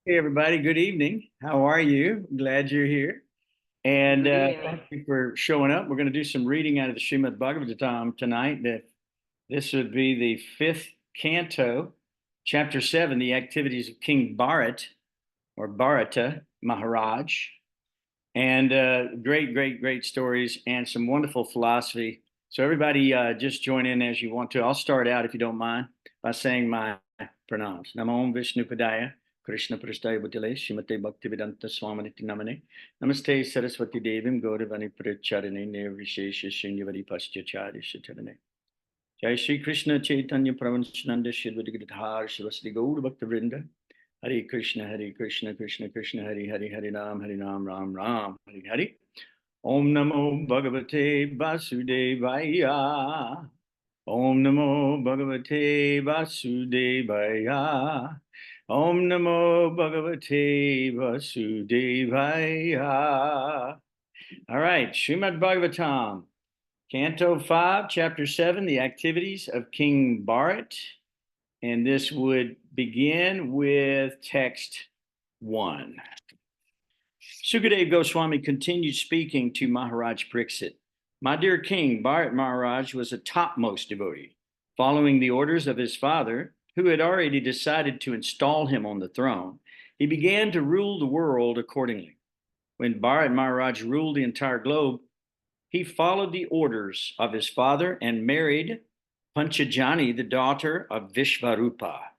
Hey, everybody. Good evening. How are you? Glad you're here. And Good thank evening. you for showing up. We're going to do some reading out of the Srimad Bhagavatam tonight. This would be the fifth canto, chapter 7, the activities of King Bharat or Bharata Maharaj. And great stories and some wonderful philosophy. So, everybody, just join in as you want to. I'll start out, if you don't mind, by saying my pranams. Namo Vishnu Padaya, Krishna Prasthaya Bhutale, Shrimate Bhaktivedanta Swaminiti Namane. Namaste Saraswati Devim Gauravani Pracharane Nirvishesha Shinyavari Paschacharya Shatarane. Jai Shri Krishna Chaitanya Pravansananda Shivadi Gadhar Shivasri Gaur Bhakta Vrinda. Hare Krishna, Krishna Krishna, Hare Hare Ram Ram, Hare Hare. Om Namo Bhagavate Vasudevaya. Om Namo Bhagavate Vasudevaya. Om Namo Bhagavate Vasudevaya. All right, Srimad Bhagavatam, Canto 5, Chapter 7, the activities of King Bharat. And this would begin with text 1. Sukadeva Goswami continued speaking to Maharaj Pariksit. My dear king, Bharat Maharaj was a topmost devotee. Following the orders of his father, who had already decided to install him on the throne, he began to rule the world accordingly. When Bharat Maharaj ruled the entire globe, he followed the orders of his father and married Panchajani, the daughter of Vishvarupa.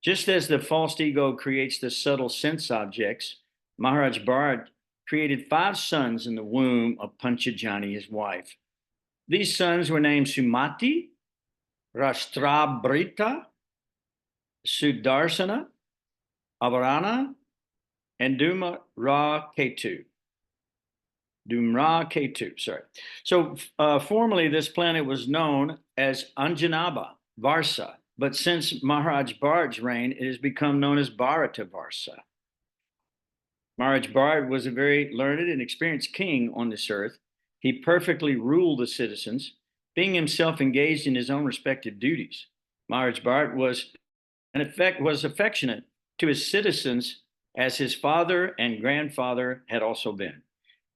Just as the false ego creates the subtle sense objects, Maharaj Bharat created 5 sons in the womb of Panchajani, his wife. These sons were named Sumati, Rashtrabrita, Sudarsana, Avarana, and Dumra Ketu. Sorry. So formerly this planet was known as Anjanaba, Varsa, but since Maharaj Bharat's reign, it has become known as Bharata Varsa. Maharaj Bharat was a very learned and experienced king on this earth. He perfectly ruled the citizens, being himself engaged in his own respective duties. Maharaj Bharat was affectionate to his citizens as his father and grandfather had also been.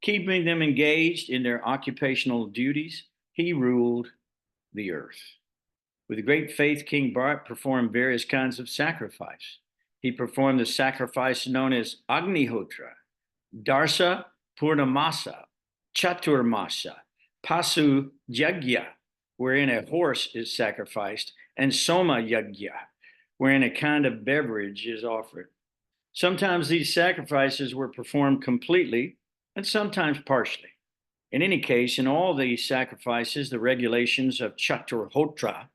Keeping them engaged in their occupational duties, he ruled the earth. With great faith, King Bharat performed various kinds of sacrifice. He performed the sacrifice known as Agnihotra, Darsa Purnamasa, Chaturmasa, Pasu Yagya, wherein a horse is sacrificed, and Soma Yagya, wherein a kind of beverage is offered. Sometimes these sacrifices were performed completely and sometimes partially. In any case, in all these sacrifices, the regulations of Chaturhotra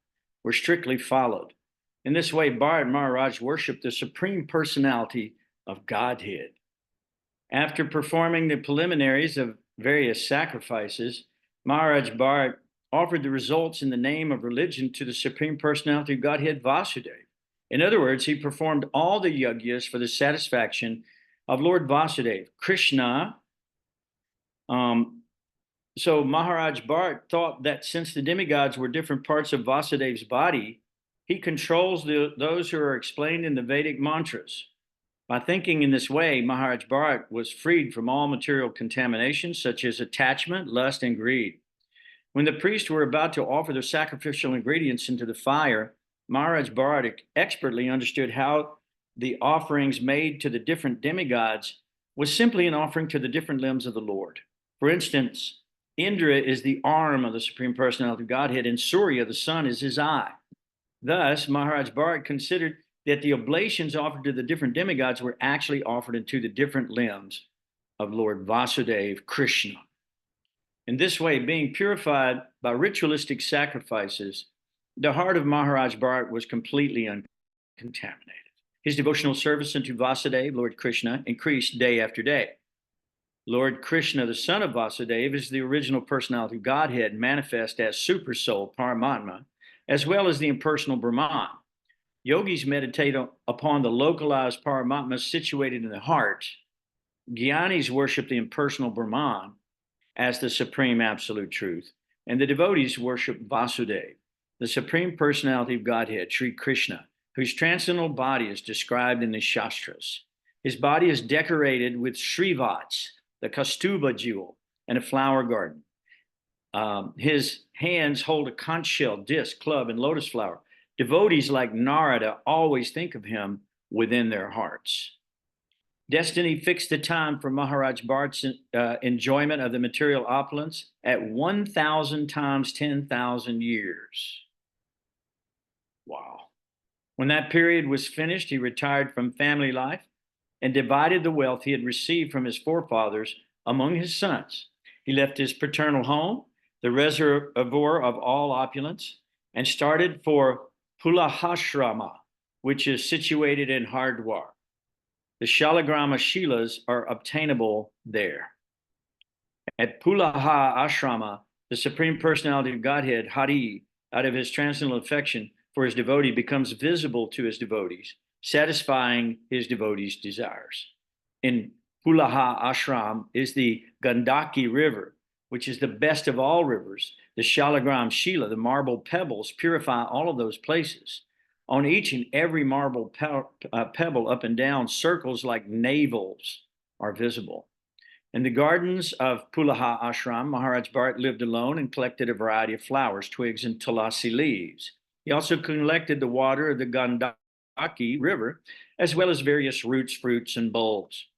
were strictly followed. In this way, Bharat Maharaj worshipped the Supreme Personality of Godhead. After performing the preliminaries of various sacrifices, Maharaj Bharat offered the results in the name of religion to the Supreme Personality of Godhead Vasudeva. In other words, he performed all the yagyas for the satisfaction of Lord Vasudeva. Krishna So Maharaj Bharat thought that since the demigods were different parts of Vasudeva's body, he controls those who are explained in the Vedic mantras. By thinking in this way, Maharaj Bharat was freed from all material contamination, such as attachment, lust, and greed. When the priests were about to offer their sacrificial ingredients into the fire, Maharaj Bharat expertly understood how the offerings made to the different demigods was simply an offering to the different limbs of the Lord. For instance, Indra is the arm of the Supreme Personality of Godhead, and Surya, the sun, is his eye. Thus, Maharaj Bharat considered that the oblations offered to the different demigods were actually offered into the different limbs of Lord Vasudeva Krishna. In this way, being purified by ritualistic sacrifices, the heart of Maharaj Bharat was completely uncontaminated. His devotional service unto Vasudeva, Lord Krishna, increased day after day. Lord Krishna, the son of Vasudeva, is the original personality of Godhead, manifest as Super Soul, Paramatma, as well as the impersonal Brahman. Yogis meditate upon the localized Paramatma situated in the heart. Gyanis worship the impersonal Brahman as the supreme absolute truth, and the devotees worship Vasudeva, the supreme personality of Godhead, Sri Krishna, whose transcendental body is described in the Shastras. His body is decorated with Srivats, the Kastuba jewel, and a flower garden. His hands hold a conch shell, disc, club, and lotus flower. Devotees like Narada always think of him within their hearts. Destiny fixed the time for Maharaj Bhart's enjoyment of the material opulence at 1,000 times 10,000 years. Wow. When that period was finished, he retired from family life and divided the wealth he had received from his forefathers among his sons. He left his paternal home, the reservoir of all opulence, and started for Pulahashrama, which is situated in Hardwar. The Shalagrama Shilas are obtainable there. At Pulaha Ashrama, the Supreme Personality of Godhead, Hari, out of his transcendental affection for his devotee, becomes visible to his devotees, satisfying his devotees' desires. In Pulaha Ashram is the Gandaki River, which is the best of all rivers. The Shalagram Shila, the marble pebbles, purify all of those places. On each and every marble pebble up and down, circles like navels are visible. In the gardens of Pulaha Ashram, Maharaj Bharat lived alone and collected a variety of flowers, twigs, and tulasi leaves. He also collected the water of the Gandaki River, as well as various roots, fruits, and bulbs.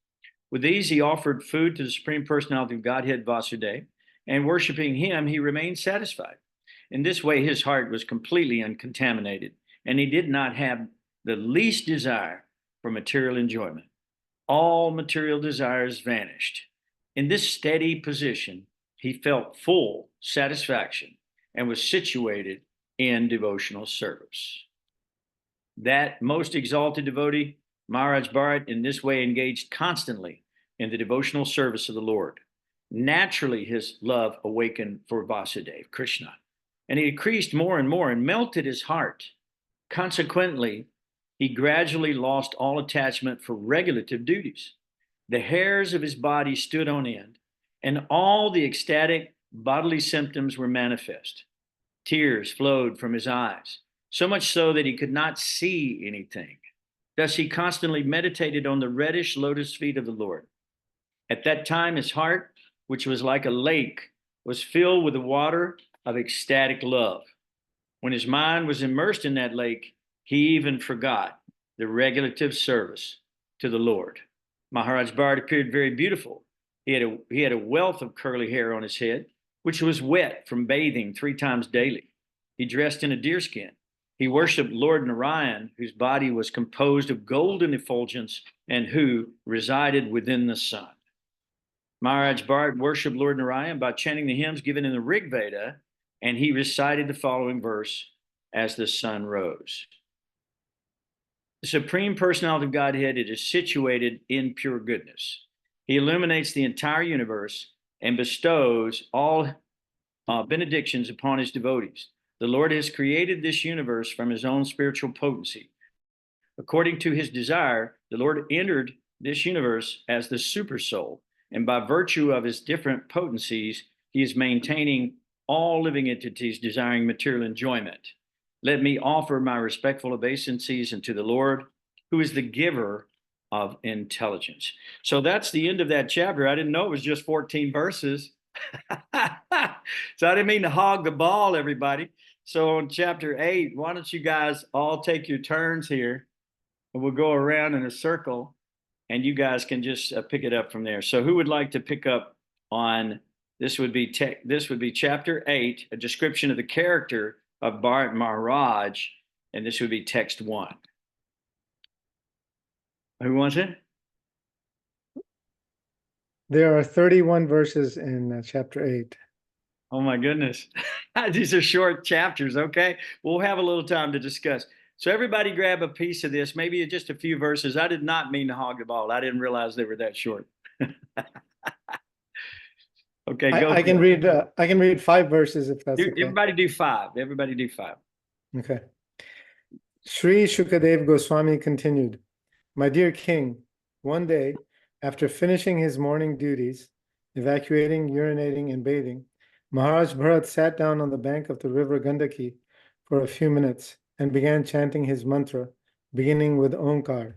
With these, he offered food to the Supreme Personality of Godhead, Vasudeva, and worshiping him, he remained satisfied. In this way, his heart was completely uncontaminated, and he did not have the least desire for material enjoyment. All material desires vanished. In this steady position, he felt full satisfaction and was situated in devotional service. That most exalted devotee, Maharaj Bharat, in this way engaged constantly in the devotional service of the Lord. Naturally, his love awakened for Vasudeva, Krishna, and he increased more and more and melted his heart. Consequently, he gradually lost all attachment for regulative duties. The hairs of his body stood on end, and all the ecstatic bodily symptoms were manifest. Tears flowed from his eyes, so much so that he could not see anything. Thus, he constantly meditated on the reddish lotus feet of the Lord. At that time, his heart, which was like a lake, was filled with the water of ecstatic love. When his mind was immersed in that lake, he even forgot the regulative service to the Lord. Maharaj Bharat appeared very beautiful. He had a wealth of curly hair on his head, which was wet from bathing 3 times daily. He dressed in a deerskin. He worshipped Lord Narayan, whose body was composed of golden effulgence and who resided within the sun. Maharaj Bharat worshipped Lord Narayan by chanting the hymns given in the Rig Veda, and he recited the following verse as the sun rose. The Supreme Personality of Godhead, it is situated in pure goodness. He illuminates the entire universe and bestows all benedictions upon his devotees. The Lord has created this universe from his own spiritual potency. According to his desire, the Lord entered this universe as the super soul, and by virtue of his different potencies, he is maintaining all living entities desiring material enjoyment. Let me offer my respectful obeisances unto the Lord, who is the giver of intelligence. So that's the end of that chapter. I didn't know it was just 14 verses. So I didn't mean to hog the ball, everybody. So on chapter 8, why don't you guys all take your turns here, and we'll go around in a circle, and you guys can just pick it up from there. So who would like to pick up on this? Would be chapter 8, a description of the character of Bharat Maharaj, and this would be text 1. Who wants it? There are 31 verses in chapter 8. Oh my goodness. These are short chapters, okay? We'll have a little time to discuss. So everybody grab a piece of this, maybe just a few verses. I did not mean to hog the ball. I didn't realize they were that short. Okay, go. I can read 5 verses if that's okay. Everybody do 5. Everybody do 5. Okay. Sri Shukadev Goswami continued, "My dear king, one day, after finishing his morning duties, evacuating, urinating, and bathing, Maharaj Bharat sat down on the bank of the river Gandaki for a few minutes and began chanting his mantra, beginning with Omkar.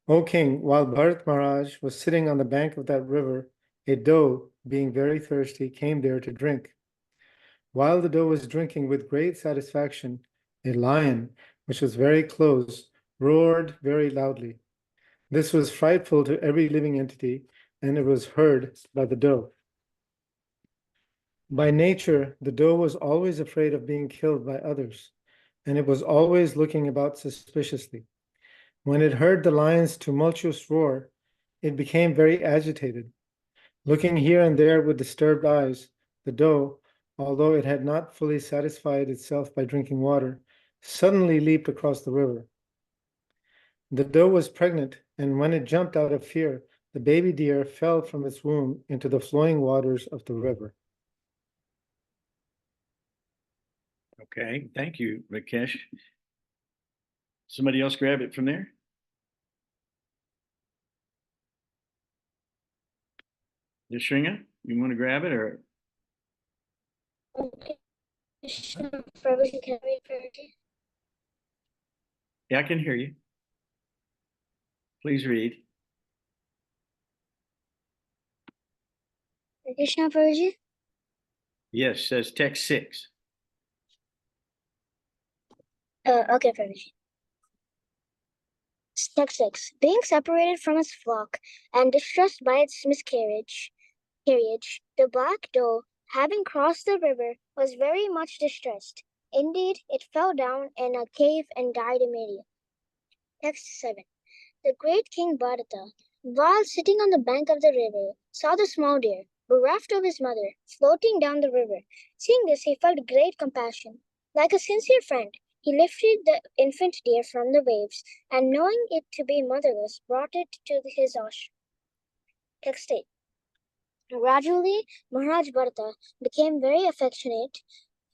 O king, while Bharat Maharaj was sitting on the bank of that river, a doe, being very thirsty, came there to drink. While the doe was drinking with great satisfaction, a lion, which was very close, roared very loudly. This was frightful to every living entity, and it was heard by the doe. By nature, the doe was always afraid of being killed by others, and it was always looking about suspiciously. When it heard the lion's tumultuous roar, it became very agitated. Looking here and there with disturbed eyes, the doe, although it had not fully satisfied itself by drinking water, suddenly leaped across the river. The doe was pregnant, and when it jumped out of fear, the baby deer fell from its womb into the flowing waters of the river. Okay, thank you, Rakesh. Somebody else grab it from there? Yashringa, you want to grab it or? Okay. Prabhuji, can we read? Yeah, I can hear you. Please read. Krishna Prabhuji? Yes, says text 6. Okay, Prabhuji. Text 6. Being separated from its flock and distressed by its miscarriage, the black doe, having crossed the river, was very much distressed. Indeed, it fell down in a cave and died immediately. Text 7. The great king Bharata, while sitting on the bank of the river, saw the small deer, bereft of his mother, floating down the river. Seeing this, he felt great compassion. Like a sincere friend, he lifted the infant deer from the waves, and knowing it to be motherless, brought it to his ashram. Text 8. Gradually, Maharaj Bharata became very affectionate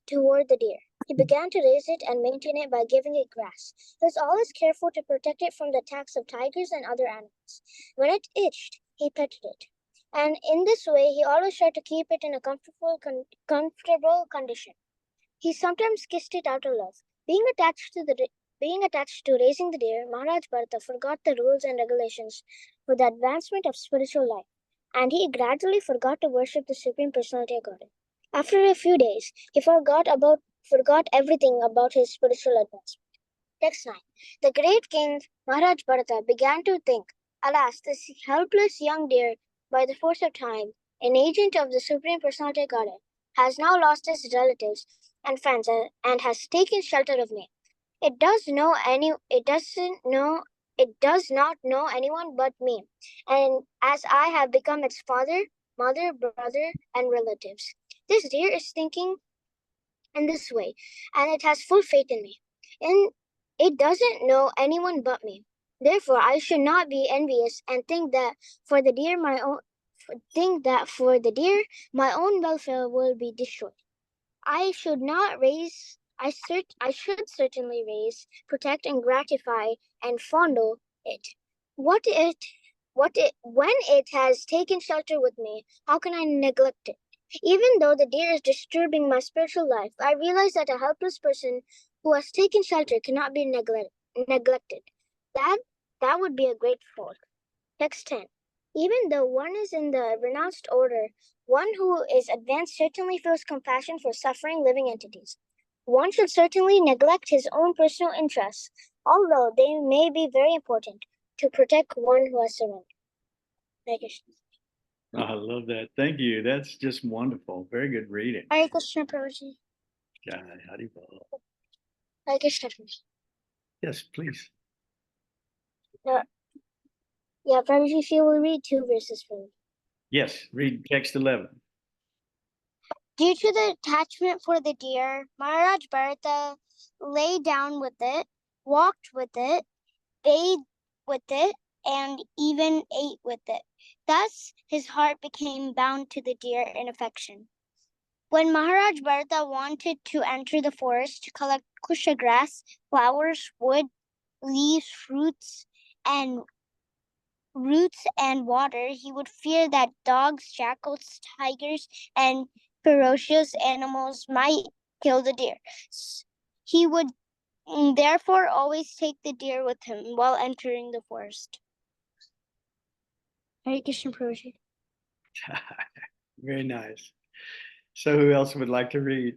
toward the deer. He began to raise it and maintain it by giving it grass. He was always careful to protect it from the attacks of tigers and other animals. When it itched, he petted it. And in this way, he always tried to keep it in a comfortable condition. He sometimes kissed it out of love. Being attached to raising the deer, Maharaj Bharata forgot the rules and regulations for the advancement of spiritual life, and he gradually forgot to worship the Supreme Personality of Godhead. After a few days, he forgot everything about his spiritual advancement. Text 9. The great king Maharaj Bharata began to think, alas, this helpless young deer, by the force of time, an agent of the Supreme Personality of Godhead, has now lost his relatives and friends and has taken shelter of me. It does not know anyone but me, and as I have become its father, mother, brother, and relatives. This deer is thinking in this way, and it has full faith in me. And it doesn't know anyone but me. Therefore, I should not be envious and think that for the deer my own welfare will be destroyed. I should not raise. I should certainly raise, protect, and gratify and fondle it. When it has taken shelter with me, how can I neglect it? Even though the deer is disturbing my spiritual life, I realize that a helpless person who has taken shelter cannot be neglected. That would be a great fault. Text 10. Even though one is in the renounced order, one who is advanced certainly feels compassion for suffering living entities. One should certainly neglect his own personal interests, although they may be very important, to protect one who has surrendered. Hare Krishna. Oh, I love that. Thank you. That's just wonderful. Very good reading. Hare Krishna, Prabhuji. Jai Haribol. Hare Krishna. Yes, please. Yeah, Prabhuji, if you will read 2 verses for me. Yes, read text 11. Due to the attachment for the deer, Maharaj Bharata lay down with it, walked with it, bathed with it, and even ate with it. Thus, his heart became bound to the deer in affection. When Maharaj Bharata wanted to enter the forest to collect kusha grass, flowers, wood, leaves, roots and water, he would fear that dogs, jackals, tigers, and ferocious animals might kill the deer. He would therefore always take the deer with him while entering the forest. Hare Krishna Prabhuji. Very nice. So who else would like to read?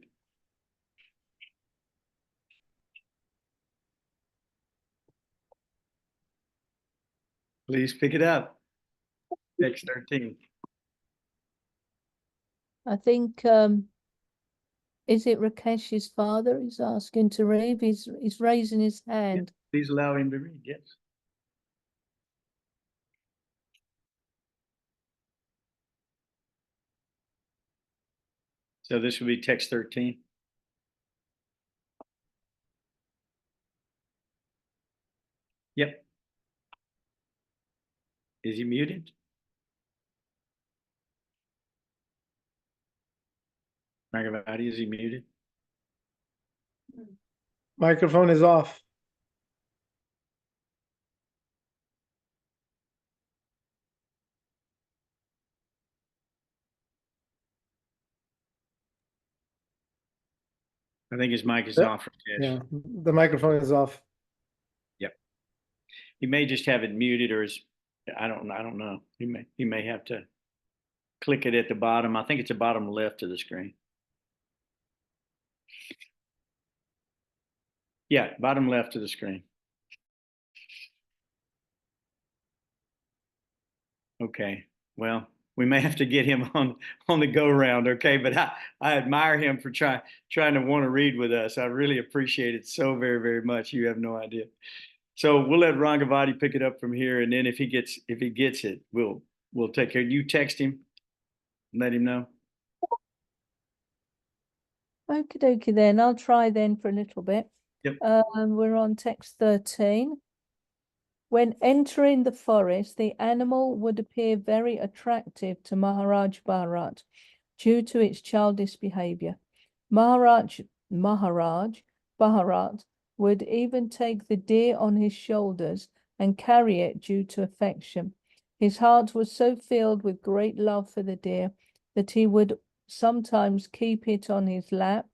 Please pick it up. Text 13. I think, is it Rakesh's father he's asking to read? He's raising his hand. Please allow him to read, yes. So this would be text 13. Yep. Is he muted? Bhagavati, is he muted? Microphone is off. I think his mic is Yep. off. Rakesh. Yeah, the microphone is off. Yep. He may just have it muted, or I don't know. He may have to click it at the bottom. I think it's the bottom left of the screen. Yeah, bottom left of the screen. Okay. Well, we may have to get him on the go round, okay? But I admire him for trying to want to read with us. I really appreciate it so very, very much. You have no idea. So we'll let Rangavati pick it up from here, and then if he gets it, we'll take care. You text him, let him know. Okie dokie then. I'll try then for a little bit. Yep. We're on text 13. When entering the forest, the animal would appear very attractive to Maharaj Bharat due to its childish behavior. Maharaj Bharat would even take the deer on his shoulders and carry it due to affection. His heart was so filled with great love for the deer that he would sometimes keep it on his lap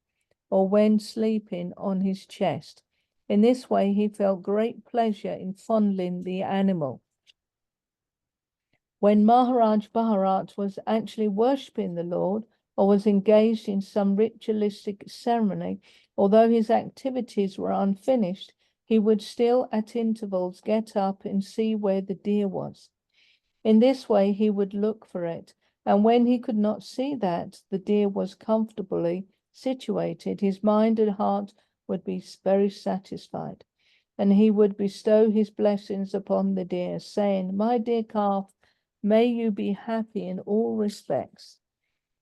or when sleeping on his chest. In this way, he felt great pleasure in fondling the animal. When Maharaj Bharat was actually worshipping the Lord or was engaged in some ritualistic ceremony, although his activities were unfinished, he would still at intervals get up and see where the deer was. In this way, he would look for it, and when he could not see that the deer was comfortably situated, his mind and heart would be very satisfied, and he would bestow his blessings upon the deer, saying, "My dear calf, may you be happy in all respects."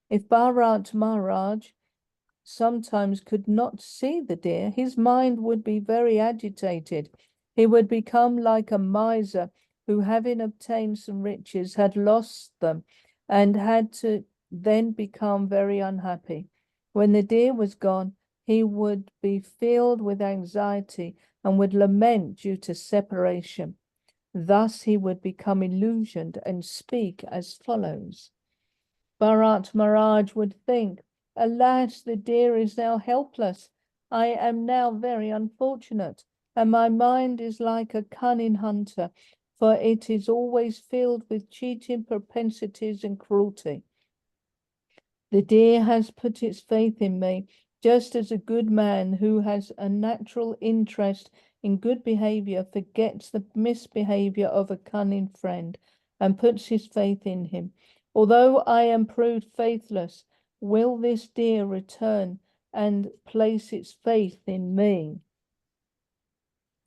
If Bharat Maharaj sometimes could not see the deer, his mind would be very agitated. He would become like a miser who, having obtained some riches, had lost them and had to then become very unhappy. When the deer was gone, he would be filled with anxiety and would lament due to separation. Thus he would become illusioned and speak as follows. Bharat Maharaj would think, "Alas, the deer is now helpless. I am now very unfortunate, and my mind is like a cunning hunter, for it is always filled with cheating propensities and cruelty. The deer has put its faith in me, just as a good man who has a natural interest in good behavior forgets the misbehavior of a cunning friend and puts his faith in him. Although I am proved faithless, will this deer return and place its faith in me?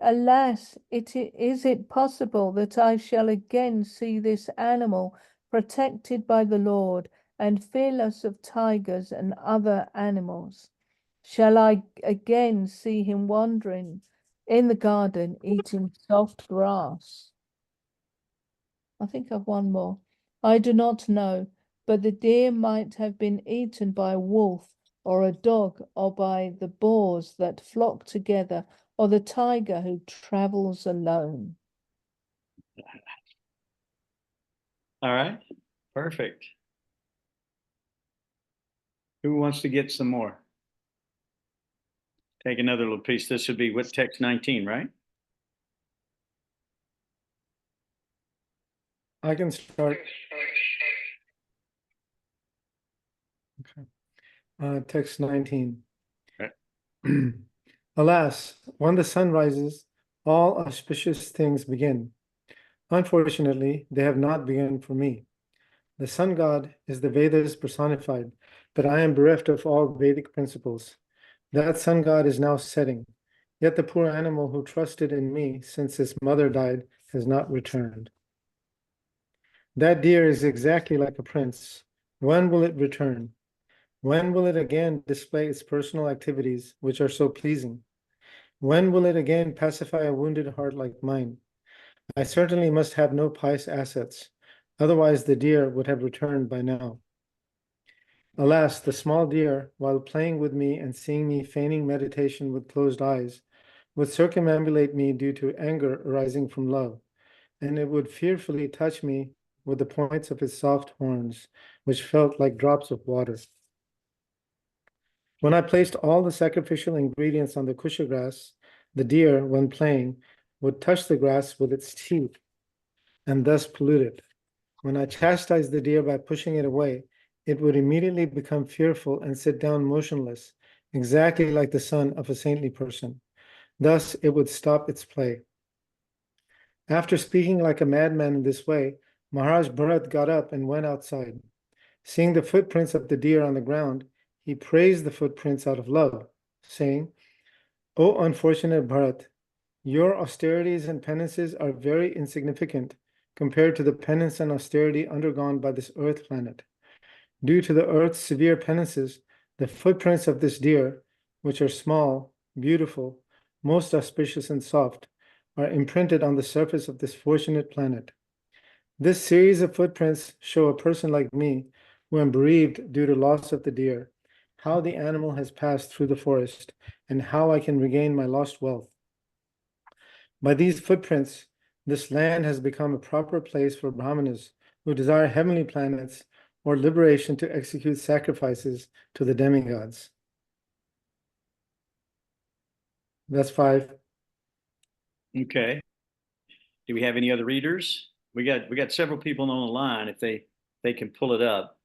Alas, is it possible that I shall again see this animal protected by the Lord and fearless of tigers and other animals? Shall I again see him wandering in the garden eating soft grass? I think I've one more. I do not know, but the deer might have been eaten by a wolf or a dog or by the boars that flock together or the tiger who travels alone. All right. Perfect. Who wants to get some more? Take another little piece. This would be what, text 19, right? I can start. Okay. Text 19. Okay. Alas, when the sun rises, all auspicious things begin. Unfortunately, they have not begun for me. The sun god is the Vedas personified, but I am bereft of all Vedic principles. That sun god is now setting, yet the poor animal who trusted in me since its mother died has not returned. That deer is exactly like a prince. When will it return? When will it again display its personal activities, which are so pleasing? When will it again pacify a wounded heart like mine? I certainly must have no pious assets, otherwise the deer would have returned by now. Alas, the small deer, while playing with me and seeing me feigning meditation with closed eyes, would circumambulate me due to anger arising from love, and it would fearfully touch me with the points of its soft horns, which felt like drops of water. When I placed all the sacrificial ingredients on the kusha grass, the deer, when playing, would touch the grass with its teeth and thus pollute it. When I chastised the deer by pushing it away, it would immediately become fearful and sit down motionless, exactly like the son of a saintly person. Thus, it would stop its play. After speaking like a madman in this way, Maharaj Bharat got up and went outside. Seeing the footprints of the deer on the ground, he praised the footprints out of love, saying, "O unfortunate Bharat, your austerities and penances are very insignificant compared to the penance and austerity undergone by this earth planet. Due to the earth's severe penances, the footprints of this deer, which are small, beautiful, most auspicious and soft, are imprinted on the surface of this fortunate planet. This series of footprints show a person like me, who am bereaved due to loss of the deer, how the animal has passed through the forest, and how I can regain my lost wealth. By these footprints, this land has become a proper place for Brahmanas who desire heavenly planets or liberation to execute sacrifices to the demigods." That's 5. Okay. Do we have any other readers? We got several people on the line. If they can pull it up,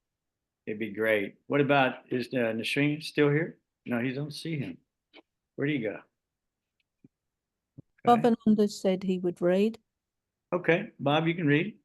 it'd be great. What about, is Nasheen still here? No, he don't see him. Where'd he go? Okay. Bhavananda said he would read. Okay, Bob, you can read.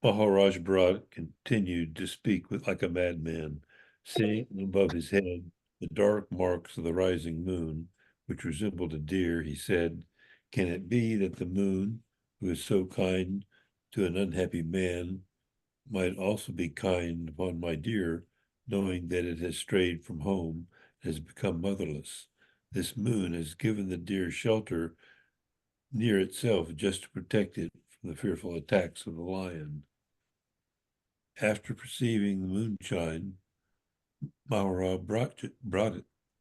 Maharaj Bharat continued to speak like a madman, seeing above his head the dark marks of the rising moon, which resembled a deer. He said, "Can it be that the moon, who is so kind to an unhappy man, might also be kind upon my deer, knowing that it has strayed from home and has become motherless? This moon has given the deer shelter near itself just to protect it from the fearful attacks of the lion." After perceiving the moonshine, Maharaj Bharat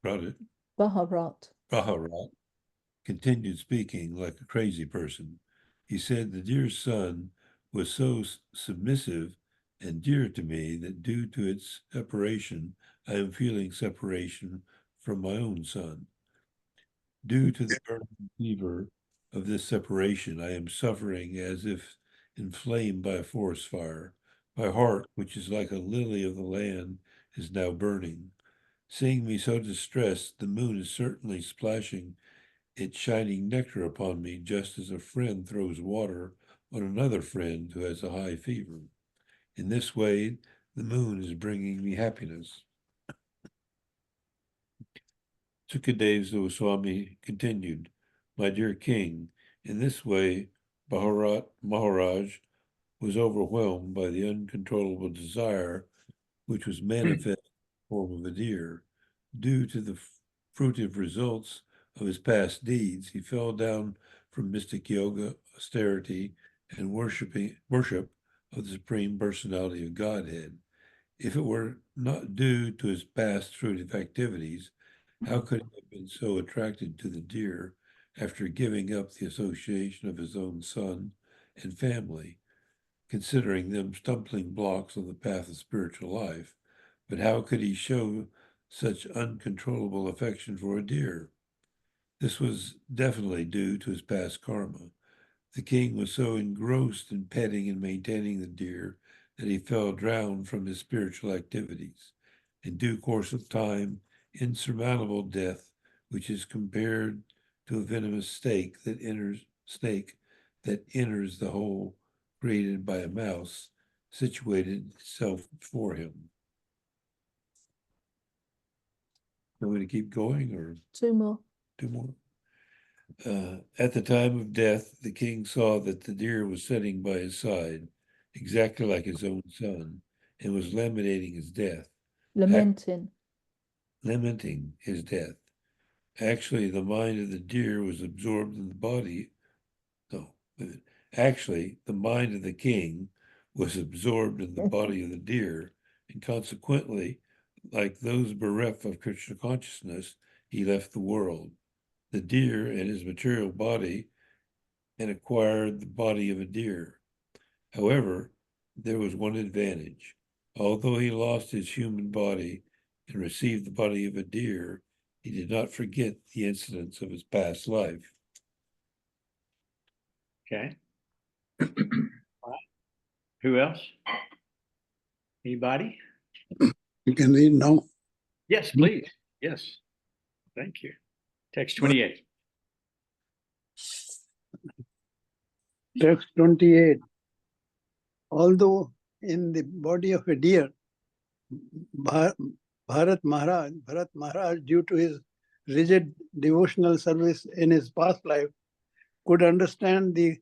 continued speaking like a crazy person. He said, "The dear son was so submissive and dear to me that due to its separation, I am feeling separation from my own son. Due to the burning fever of this separation, I am suffering as if inflamed by a forest fire. My heart, which is like a lily of the land, is now burning. Seeing me so distressed, the moon is certainly splashing its shining nectar upon me, just as a friend throws water on another friend who has a high fever. In this way, the moon is bringing me happiness." Sukadev Goswami continued, "My dear king, in this way, Maharaj was overwhelmed by the uncontrollable desire, which was manifest in the form of a deer. Due to the fruitive results of his past deeds, he fell down from mystic yoga, austerity, and worship of the Supreme Personality of Godhead. If it were not due to his past fruitive activities, how could he have been so attracted to the deer after giving up the association of his own son and family, considering them stumbling blocks on the path of spiritual life? But how could he show such uncontrollable affection for a deer? This was definitely due to his past karma. The king was so engrossed in petting and maintaining the deer that he fell drowned from his spiritual activities. In due course of time, insurmountable death, which is compared to a venomous snake that enters the hole created by a mouse, situated itself before him. I'm going to keep going, or Two more. two more? At the time of death, the king saw that the deer was sitting by his side, exactly like his own son, and was lamenting his death. Lamenting his death. Actually, the mind of the deer was absorbed in the body. No, actually, the mind of the king was absorbed in the body of the deer, and consequently, like those bereft of Krishna consciousness, he left the world. The deer and his material body and acquired the body of a deer. However, there was one advantage. Although he lost his human body and received the body of a deer, he did not forget the incidents of his past life. Okay. Who else? Anybody? You can read now. Yes, please. Yes. Thank you. Text 28. Text 28. Although in the body of a deer, Bharat Maharaj, due to his rigid devotional service in his past life, could understand the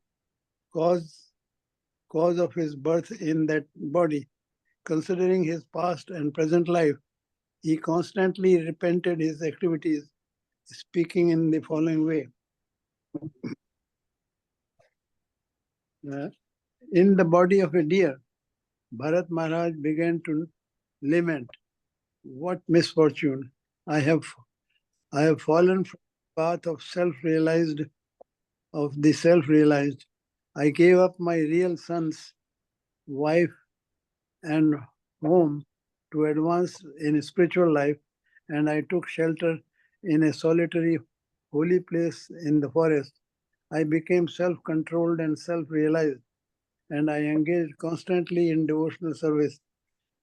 cause of his birth in that body. Considering his past and present life, he constantly repented his activities, speaking in the following way. In the body of a deer, Bharat Maharaj began to lament, "What misfortune! I have fallen from the path of the self-realized. I gave up my real sons, wife, and home to advance in spiritual life, and I took shelter in a solitary holy place in the forest. I became self-controlled and self-realized, and I engaged constantly in devotional service,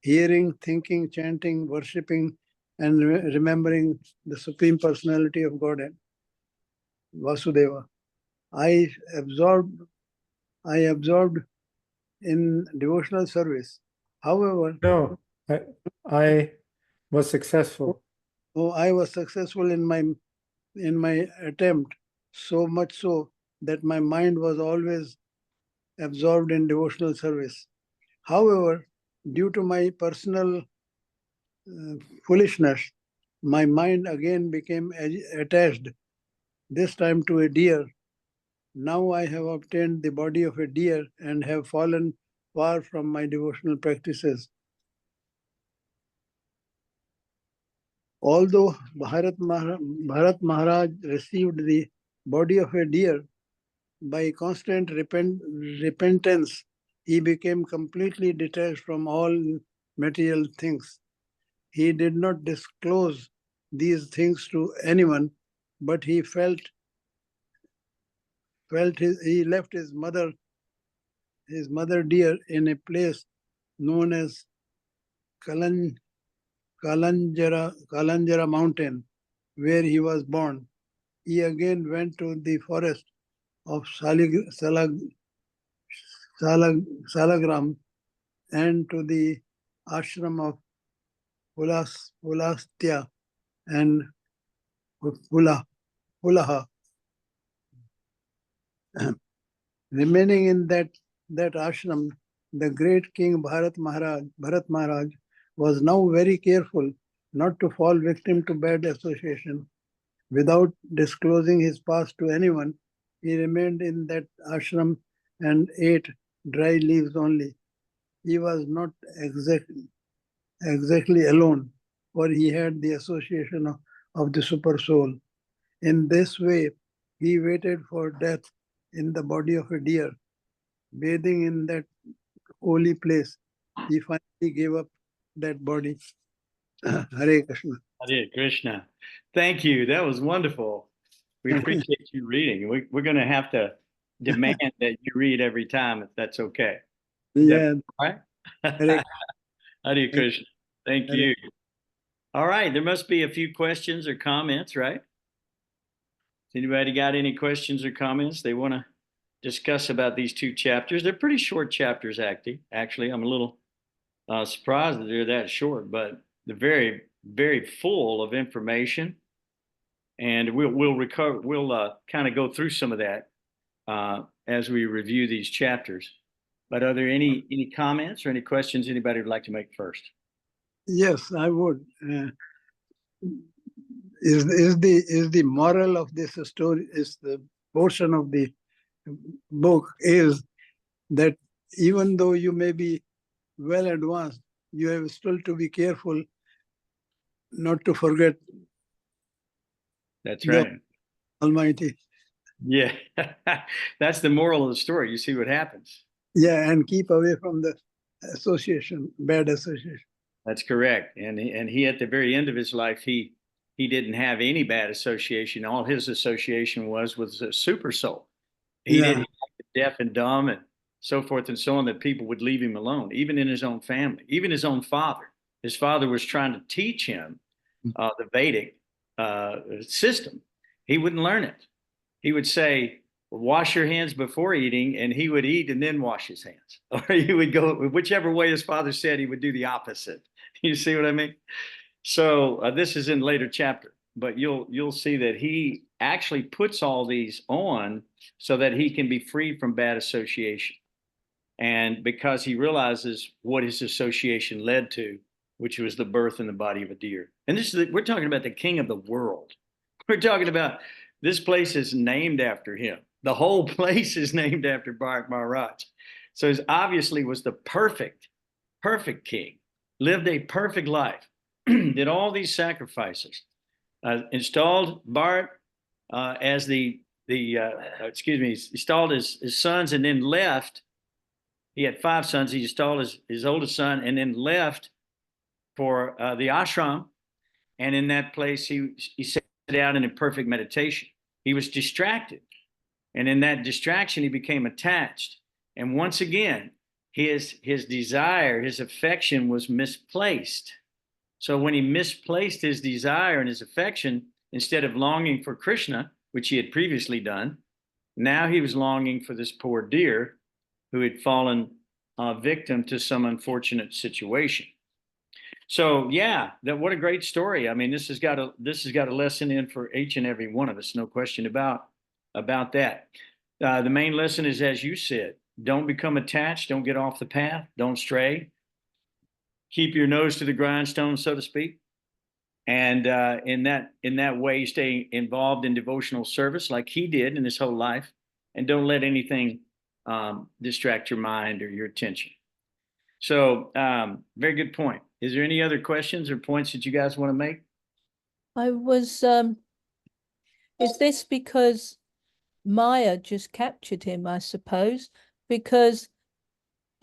hearing, thinking, chanting, worshipping, and remembering the Supreme Personality of Godhead, Vasudeva. I absorbed in devotional service. However, No, I was successful. I was successful in my attempt, so much so that my mind was always absorbed in devotional service. However, due to my personal foolishness, my mind again became attached, this time to a deer. Now I have obtained the body of a deer and have fallen far from my devotional practices. Although Bharat Maharaj received the body of a deer, by constant repentance, he became completely detached from all material things. He did not disclose these things to anyone, but he he left his mother deer in a place known as Kalanjara mountain, where he was born. He again went to the forest of Salagram and to the ashram of Pulastya and Pulaha. Remaining in that ashram, the great king Bharat Maharaj was now very careful not to fall victim to bad association. Without disclosing his past to anyone, he remained in that ashram and ate dry leaves only. He was not exactly alone, for he had the association of the super soul. In this way, he waited for death in the body of a deer, bathing in that holy place. He finally gave up that body. Hare Krishna. Hare Krishna. Thank you. That was wonderful. We appreciate you reading. We're going to have to demand that you read every time if that's okay. Is that Yeah. all right? Hare- Hare Krishna. Thank Hare- you. All right. There must be a few questions or comments, right? Anybody got any questions or comments they want to discuss about these two chapters? They're pretty short chapters, actually. I'm a little surprised that they're that short, but they're very, very full of information. And we'll kind of go through some of that as we review these chapters. But are there any comments or any questions anybody would like to make first? Yes, I would. Is the moral of this story, is the portion of the book, is that even though you may be well advanced, you have still to be careful not to forget That's the right. Almighty. Yeah, that's the moral of the story. You see what happens. Yeah, and keep away from the association, bad association. That's correct. And he at the very end of his life, he didn't have any bad association. All his association was with a super soul. He Yeah. didn't like the deaf and dumb and so forth and so on, that people would leave him alone, even in his own family, even his own father. His father was trying to teach him the Vedic system. He wouldn't learn it. He would say, wash your hands before eating, and he would eat and then wash his hands. Or he would go whichever way his father said, he would do the opposite. You see what I mean? So this is in later chapter, but you'll see that he actually puts all these on so that he can be free from bad association. And because he realizes what his association led to, which was the birth in the body of a deer. And we're talking about the king of the world. We're talking about this place is named after him. The whole place is named after Bharat Maharaj. So he obviously was the perfect king, lived a perfect life, did all these sacrifices, installed Bharat as installed his sons, and then left. He had 5 sons. He installed his oldest son and then left for the ashram. And in that place, he sat down in a perfect meditation. He was distracted. And in that distraction, he became attached. And once again, his desire, his affection was misplaced. So when he misplaced his desire and his affection, instead of longing for Krishna, which he had previously done, now he was longing for this poor deer who had fallen victim to some unfortunate situation. So yeah, what a great story. I mean, this has got a lesson in for each and every one of us, no question about that. The main lesson is, as you said, don't become attached, don't get off the path, don't stray. Keep your nose to the grindstone, so to speak. And in that way, stay involved in devotional service like he did in his whole life, and don't let anything distract your mind or your attention. So very good point. Is there any other questions or points that you guys want to make? I was, is this because Maya just captured him, I suppose? Because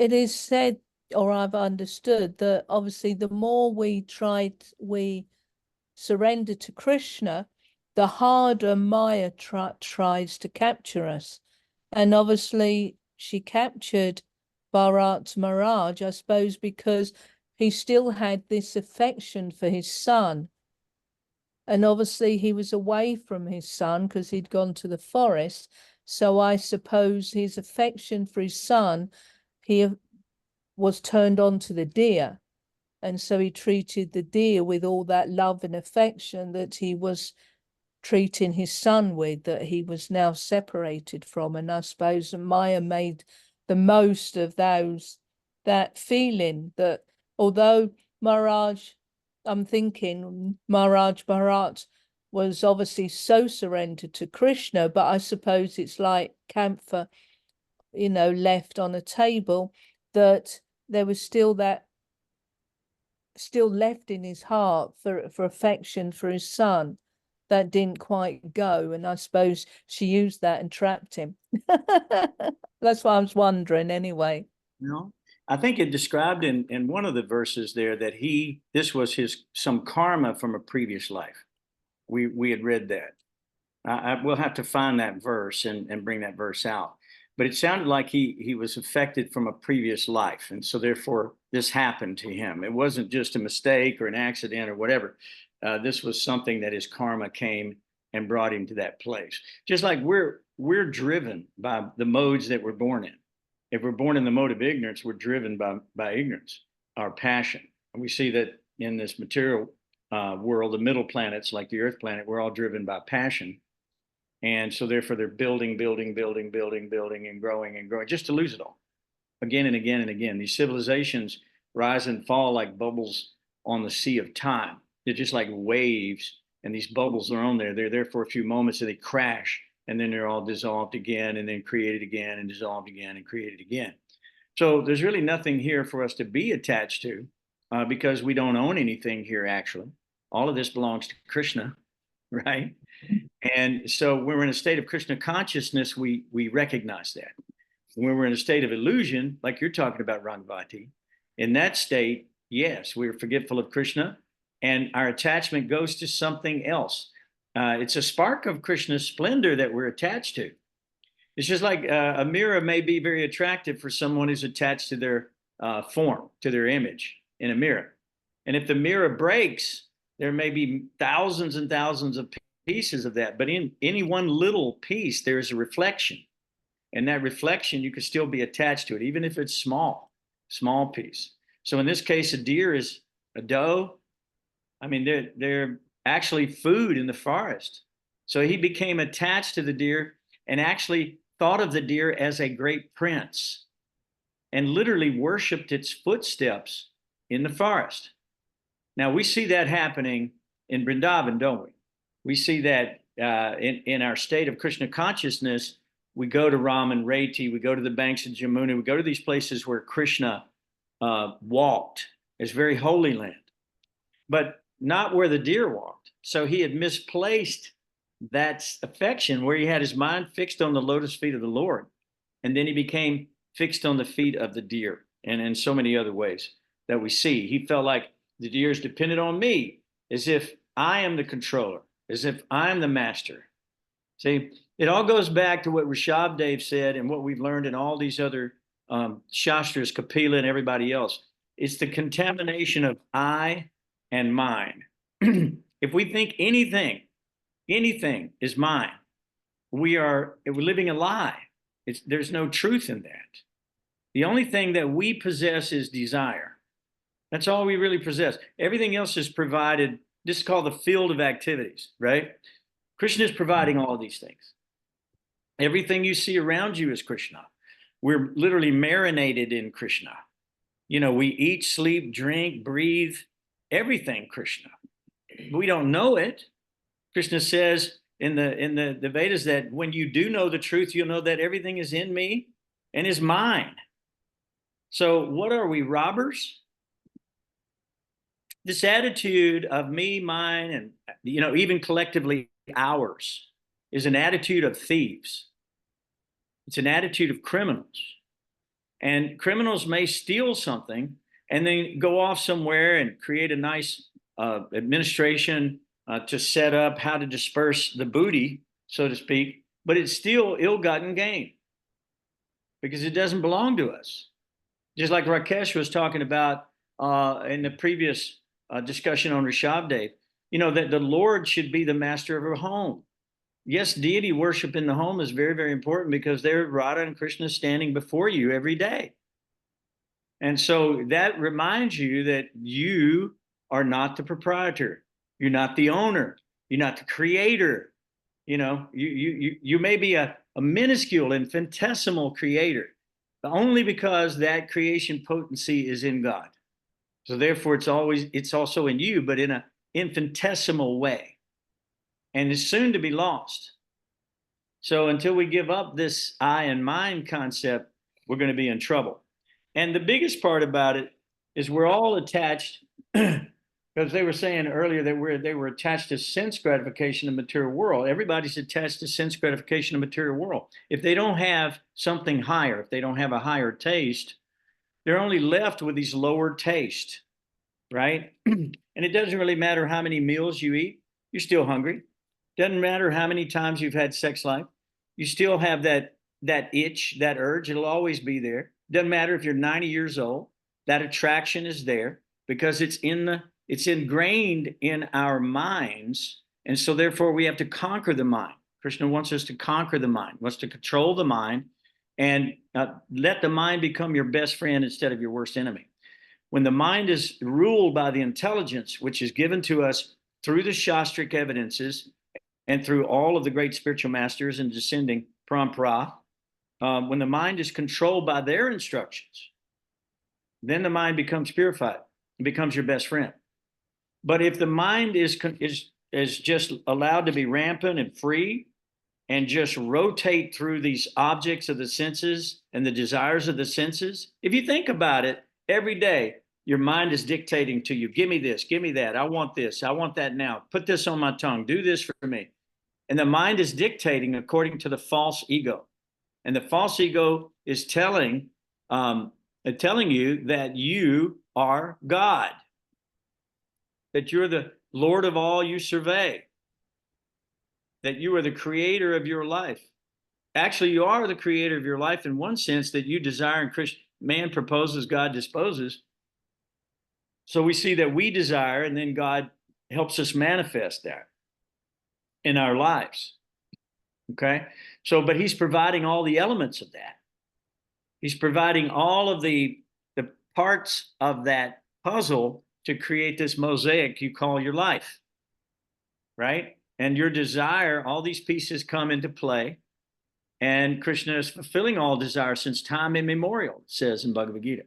it is said, or I've understood, that obviously the more we surrender to Krishna, the harder Maya tries to capture us. And obviously she captured Bharat Maharaj, I suppose, because he still had this affection for his son. And obviously he was away from his son because he'd gone to the forest. So I suppose his affection for his son, he was turned on to the deer. And so he treated the deer with all that love and affection that he was treating his son with, that he was now separated from. And I suppose Maya made the most of that feeling, that although Maharaj, I'm thinking Maharaj Bharat was obviously so surrendered to Krishna, but I suppose it's like camphor, left on a table, that there was still left in his heart for affection for his son that didn't quite go. And I suppose she used that and trapped him. That's what I was wondering anyway. No, I think it described in one of the verses there that this was some karma from a previous life. We had read that. I will have to find that verse and bring that verse out. But it sounded like he was affected from a previous life, and so therefore this happened to him. It wasn't just a mistake or an accident or whatever. This was something that his karma came and brought him to that place. Just like we're driven by the modes that we're born in. If we're born in the mode of ignorance, we're driven by ignorance, our passion. And we see that in this material world, the middle planets like the Earth planet, we're all driven by passion. And so therefore they're building, and growing just to lose it all again and again and again. These civilizations rise and fall like bubbles on the sea of time. They're just like waves, and these bubbles are on there. They're there for a few moments and they crash, and then they're all dissolved again and then created again and dissolved again and created again. So there's really nothing here for us to be attached to because we don't own anything here, actually. All of this belongs to Krishna, right? And so when we're in a state of Krishna consciousness, we recognize that. When we're in a state of illusion, like you're talking about, Rangvati, in that state, yes, we're forgetful of Krishna, and our attachment goes to something else. It's a spark of Krishna's splendor that we're attached to. It's just like a mirror may be very attractive for someone who's attached to their form, to their image in a mirror. And if the mirror breaks, there may be thousands and thousands of pieces of that, but in any one little piece, there's a reflection. And that reflection, you could still be attached to it, even if it's small piece. So in this case, a deer is a doe. I mean, they're actually food in the forest. So he became attached to the deer and actually thought of the deer as a great prince and literally worshiped its footsteps in the forest. Now, we see that happening in Vrindavan, don't we? We see that in our state of Krishna consciousness. We go to Ram and Reti, we go to the banks of Jamuna, we go to these places where Krishna walked. It's very holy land, but not where the deer walked. So he had misplaced that affection where he had his mind fixed on the lotus feet of the Lord. And then he became fixed on the feet of the deer, and in so many other ways that we see. He felt like the deer is dependent on me, as if I am the controller, as if I'm the master. See, it all goes back to what Rishabdev said and what we've learned in all these other Shastras, Kapila and everybody else. It's the contamination of I and mine. If we think anything is mine, we're living a lie. There's no truth in that. The only thing that we possess is desire. That's all we really possess. Everything else is provided. This is called the field of activities, right? Krishna is providing all of these things. Everything you see around you is Krishna. We're literally marinated in Krishna. You know, we eat, sleep, drink, breathe, everything Krishna. We don't know it. Krishna says in the Vedas that when you do know the truth, you'll know that everything is in me and is mine. So what are we, robbers? This attitude of me, mine, and, you know, even collectively ours is an attitude of thieves. It's an attitude of criminals. And criminals may steal something and then go off somewhere and create a nice administration to set up how to disperse the booty, so to speak, but it's still ill-gotten gain because it doesn't belong to us. Just like Rakesh was talking about in the previous discussion on Rishabdev, you know, that the Lord should be the master of a home. Yes, deity worship in the home is very, very important because there Radha and Krishna standing before you every day. And so that reminds you that you are not the proprietor. You're not the owner. You're not the creator. You know, you may be a minuscule, infinitesimal creator, but only because that creation potency is in God. So therefore, it's also in you, but in an infinitesimal way. And it's soon to be lost. So until we give up this I and mine concept, we're going to be in trouble. And the biggest part about it is we're all attached, because they were saying earlier that they were attached to sense gratification in the material world. Everybody's attached to sense gratification in the material world. If they don't have something higher, if they don't have a higher taste, they're only left with these lower tastes, right? And it doesn't really matter how many meals you eat, you're still hungry. Doesn't matter how many times you've had sex life, you still have that itch, that urge. It'll always be there. Doesn't matter if you're 90 years old, that attraction is there because it's ingrained in our minds. And so therefore we have to conquer the mind. Krishna wants us to conquer the mind, wants to control the mind, and let the mind become your best friend instead of your worst enemy. When the mind is ruled by the intelligence, which is given to us through the Shastric evidences and through all of the great spiritual masters and descending parampara, when the mind is controlled by their instructions, then the mind becomes purified and becomes your best friend. But if the mind is just allowed to be rampant and free and just rotate through these objects of the senses and the desires of the senses, if you think about it, every day your mind is dictating to you, give me this, give me that, I want this, I want that now, put this on my tongue, do this for me. And the mind is dictating according to the false ego. And the false ego is telling you that you are God, that you're the Lord of all you survey, that you are the creator of your life. Actually, you are the creator of your life in one sense, that you desire, and Krishna, man proposes, God disposes. So we see that we desire, and then God helps us manifest that in our lives. Okay? So, but he's providing all the elements of that. He's providing all of the parts of that puzzle to create this mosaic you call your life, right? And your desire, all these pieces come into play, and Krishna is fulfilling all desire since time immemorial, it says in Bhagavad Gita.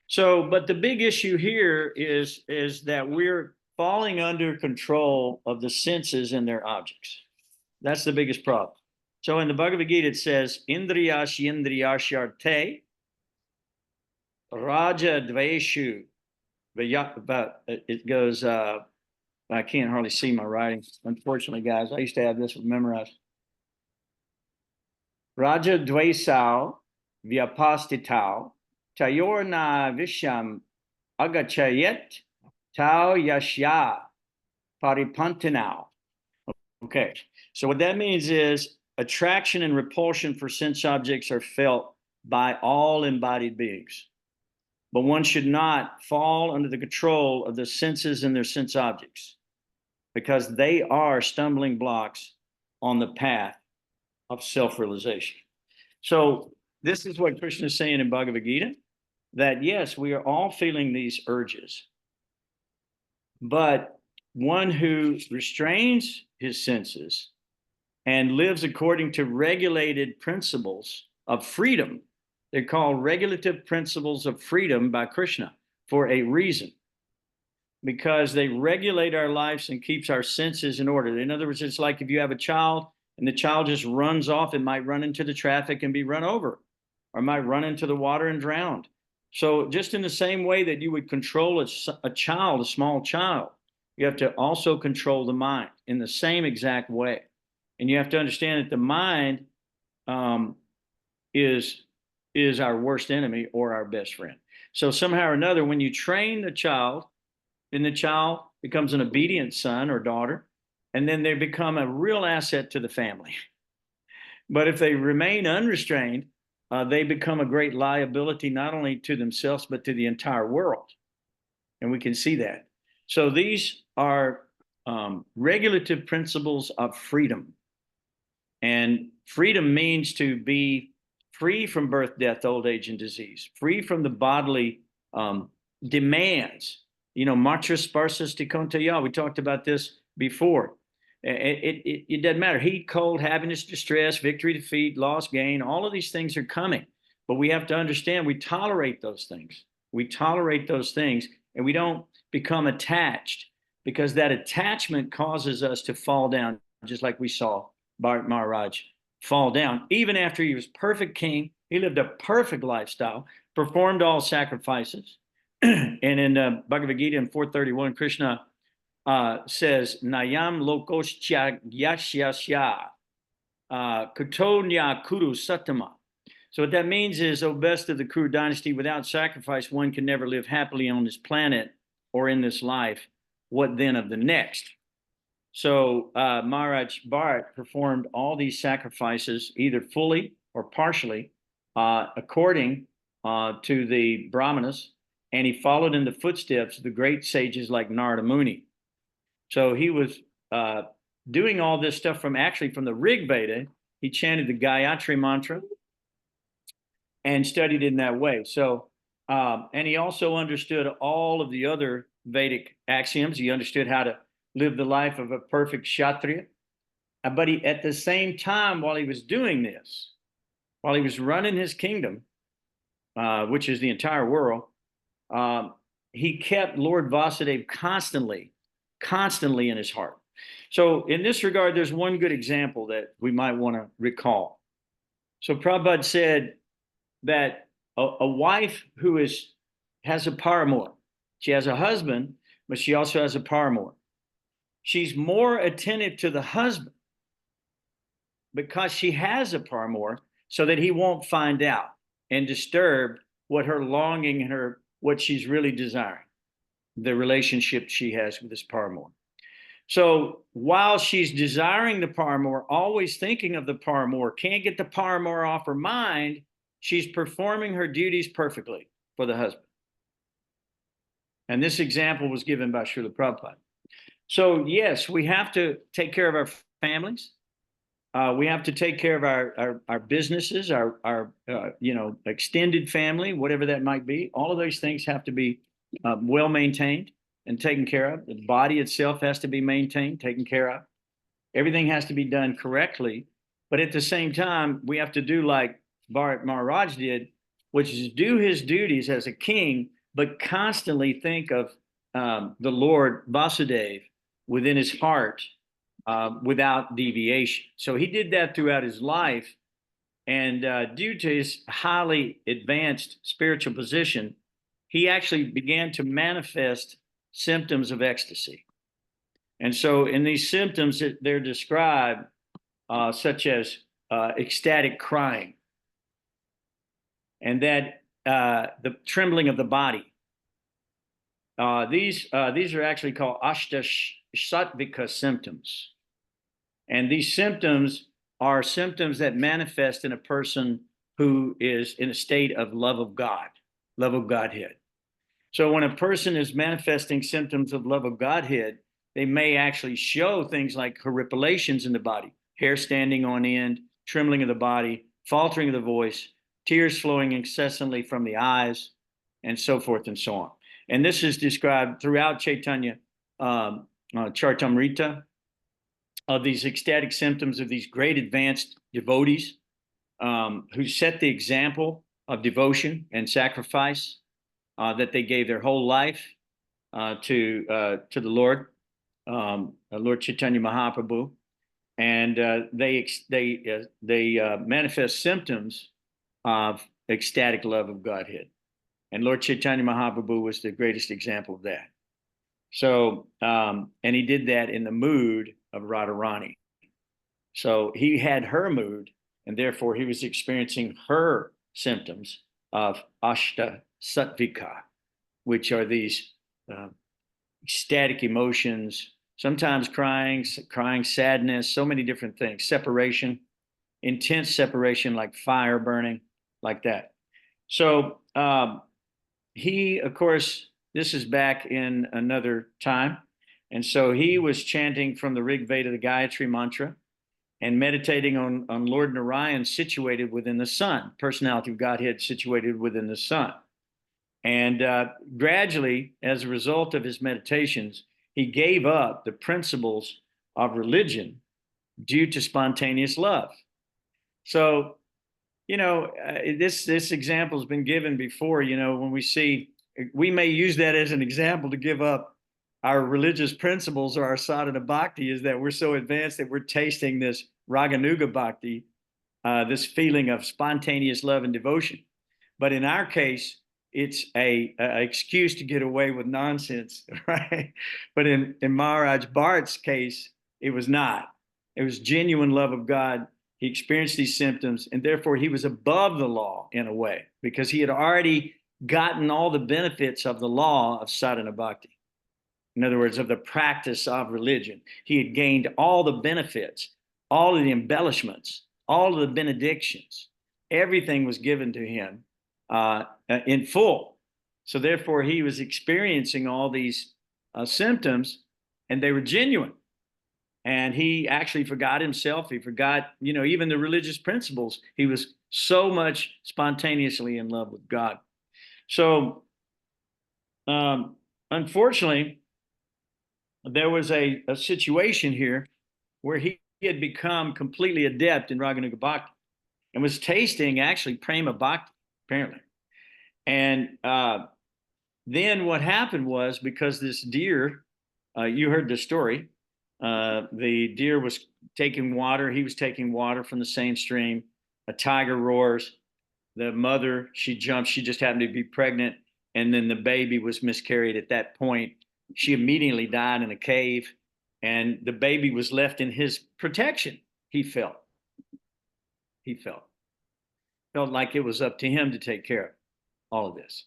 So, but the big issue here is that we're falling under control of the senses and their objects. That's the biggest problem. So in the Bhagavad Gita, it says, Indriyash Indriyasharte Raja Dveshu. But it goes, I can't hardly see my writing, unfortunately, guys. I used to have this memorized. Raja Dvesau Vyapastitau Tayorna Visham Agachayet Tau Yashya Paripantinau. Okay, so what that means is attraction and repulsion for sense objects are felt by all embodied beings. But one should not fall under the control of the senses and their sense objects, because they are stumbling blocks on the path of self-realization. So this is what Krishna is saying in Bhagavad Gita, that yes, we are all feeling these urges, but one who restrains his senses and lives according to regulated principles of freedom, they're called regulative principles of freedom by Krishna for a reason, because they regulate our lives and keeps our senses in order. In other words, it's like if you have a child and the child just runs off, it might run into the traffic and be run over, or might run into the water and drowned. So just in the same way that you would control a child, a small child, you have to also control the mind in the same exact way. And you have to understand that the mind is our worst enemy or our best friend. So somehow or another, when you train the child, then the child becomes an obedient son or daughter, and then they become a real asset to the family. But if they remain unrestrained, they become a great liability, not only to themselves, but to the entire world. And we can see that. So these are regulative principles of freedom. And freedom means to be free from birth, death, old age, and disease, free from the bodily demands. You know, matra sparsas tikontaya, we talked about this before. It doesn't matter. Heat, cold, happiness, distress, victory, defeat, loss, gain, all of these things are coming. But we have to understand we tolerate those things. We tolerate those things, and we don't become attached, because that attachment causes us to fall down, just like we saw Bharat Maharaj fall down. Even after he was perfect king, he lived a perfect lifestyle, performed all sacrifices. And in Bhagavad Gita in 431, Krishna says, Nayam lokoshya yashyasya kutonya kuru satama. So what that means is, O best of the Kuru dynasty, without sacrifice, one can never live happily on this planet or in this life. What then of the next? So Maharaj Bharat performed all these sacrifices either fully or partially according to the Brahmanas, and he followed in the footsteps of the great sages like Narada Muni. So he was doing all this stuff from the Rig Veda. He chanted the Gayatri mantra and studied in that way. So, and he also understood all of the other Vedic axioms. He understood how to live the life of a perfect Kshatriya. But he, at the same time, while he was doing this, while he was running his kingdom, which is the entire world, he kept Lord Vasudeva constantly in his heart. So in this regard, there's one good example that we might want to recall. So Prabhupada said that a wife who has a paramour, she has a husband, but she also has a paramour. She's more attentive to the husband because she has a paramour, so that he won't find out and disturb what her longing and what she's really desiring, the relationship she has with this paramour. So while she's desiring the paramour, always thinking of the paramour, can't get the paramour off her mind, she's performing her duties perfectly for the husband. And this example was given by Srila Prabhupada. So yes, we have to take care of our families. We have to take care of our businesses, our extended family, whatever that might be. All of those things have to be well maintained and taken care of. The body itself has to be maintained, taken care of. Everything has to be done correctly. But at the same time, we have to do like Bharat Maharaj did, which is do his duties as a king, but constantly think of the Lord Vasudeva within his heart without deviation. So he did that throughout his life. And due to his highly advanced spiritual position, he actually began to manifest symptoms of ecstasy. And so in these symptoms, they're described such as ecstatic crying, and that the trembling of the body. These are actually called Ashtasattvika symptoms. And these symptoms are symptoms that manifest in a person who is in a state of love of God, love of Godhead. So when a person is manifesting symptoms of love of Godhead, they may actually show things like horripilations in the body, hair standing on end, trembling of the body, faltering of the voice, tears flowing incessantly from the eyes, and so forth and so on. And this is described throughout Chaitanya Charitamrita, of these ecstatic symptoms of these great advanced devotees who set the example of devotion and sacrifice, that they gave their whole life to the Lord, Lord Chaitanya Mahaprabhu, and they manifest symptoms of ecstatic love of Godhead. And Lord Chaitanya Mahaprabhu was the greatest example of that. So, and he did that in the mood of Radharani. So he had her mood, and therefore he was experiencing her symptoms of Ashta Sattvika, which are these ecstatic emotions, sometimes crying, sadness, so many different things, separation, intense separation, like fire burning, like that. So he, of course, this is back in another time. And so he was chanting from the Rig Veda, the Gayatri mantra, and meditating on Lord Narayan situated within the sun, personality of Godhead situated within the sun. And gradually, as a result of his meditations, he gave up the principles of religion due to spontaneous love. So, this example has been given before. When we may use that as an example to give up our religious principles or our sadhana bhakti, is that we're so advanced that we're tasting this raganuga bhakti, this feeling of spontaneous love and devotion. But in our case, it's a excuse to get away with nonsense, right? But in Maharaj Bhart's case, it was not. It was genuine love of God. He experienced these symptoms, and therefore he was above the law in a way, because he had already gotten all the benefits of the law of sadhana bhakti. In other words, of the practice of religion. He had gained all the benefits, all of the embellishments, all of the benedictions. Everything was given to him in full. So therefore, he was experiencing all these symptoms, and they were genuine. And he actually forgot himself. He forgot, even the religious principles. He was so much spontaneously in love with God. So, unfortunately, there was a situation here where he had become completely adept in Raganuga Bhakti and was tasting actually Prema Bhakti, apparently. And then what happened was, because this deer, you heard the story, the deer was taking water. He was taking water from the same stream. A tiger roars. The mother, she jumps. She just happened to be pregnant. And then the baby was miscarried at that point. She immediately died in a cave, and the baby was left in his protection. He felt like it was up to him to take care of all of this.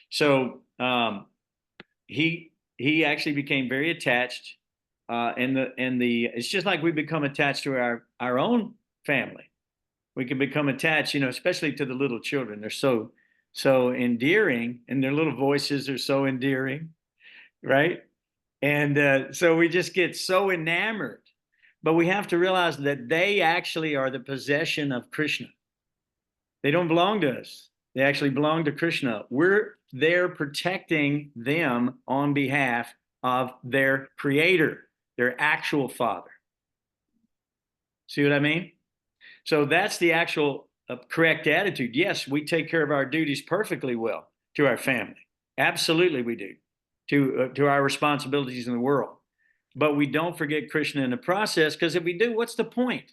So he actually became very attached, and it's just like we become attached to our own family. We can become attached, especially to the little children. They're so endearing, and their little voices are so endearing, right? And so we just get so enamored. But we have to realize that they actually are the possession of Krishna. They don't belong to us. They actually belong to Krishna. We're there protecting them on behalf of their creator, their actual father. See what I mean? So that's the actual correct attitude. Yes, we take care of our duties perfectly well to our family. Absolutely we do. To our responsibilities in the world. But we don't forget Krishna in the process, because if we do, what's the point?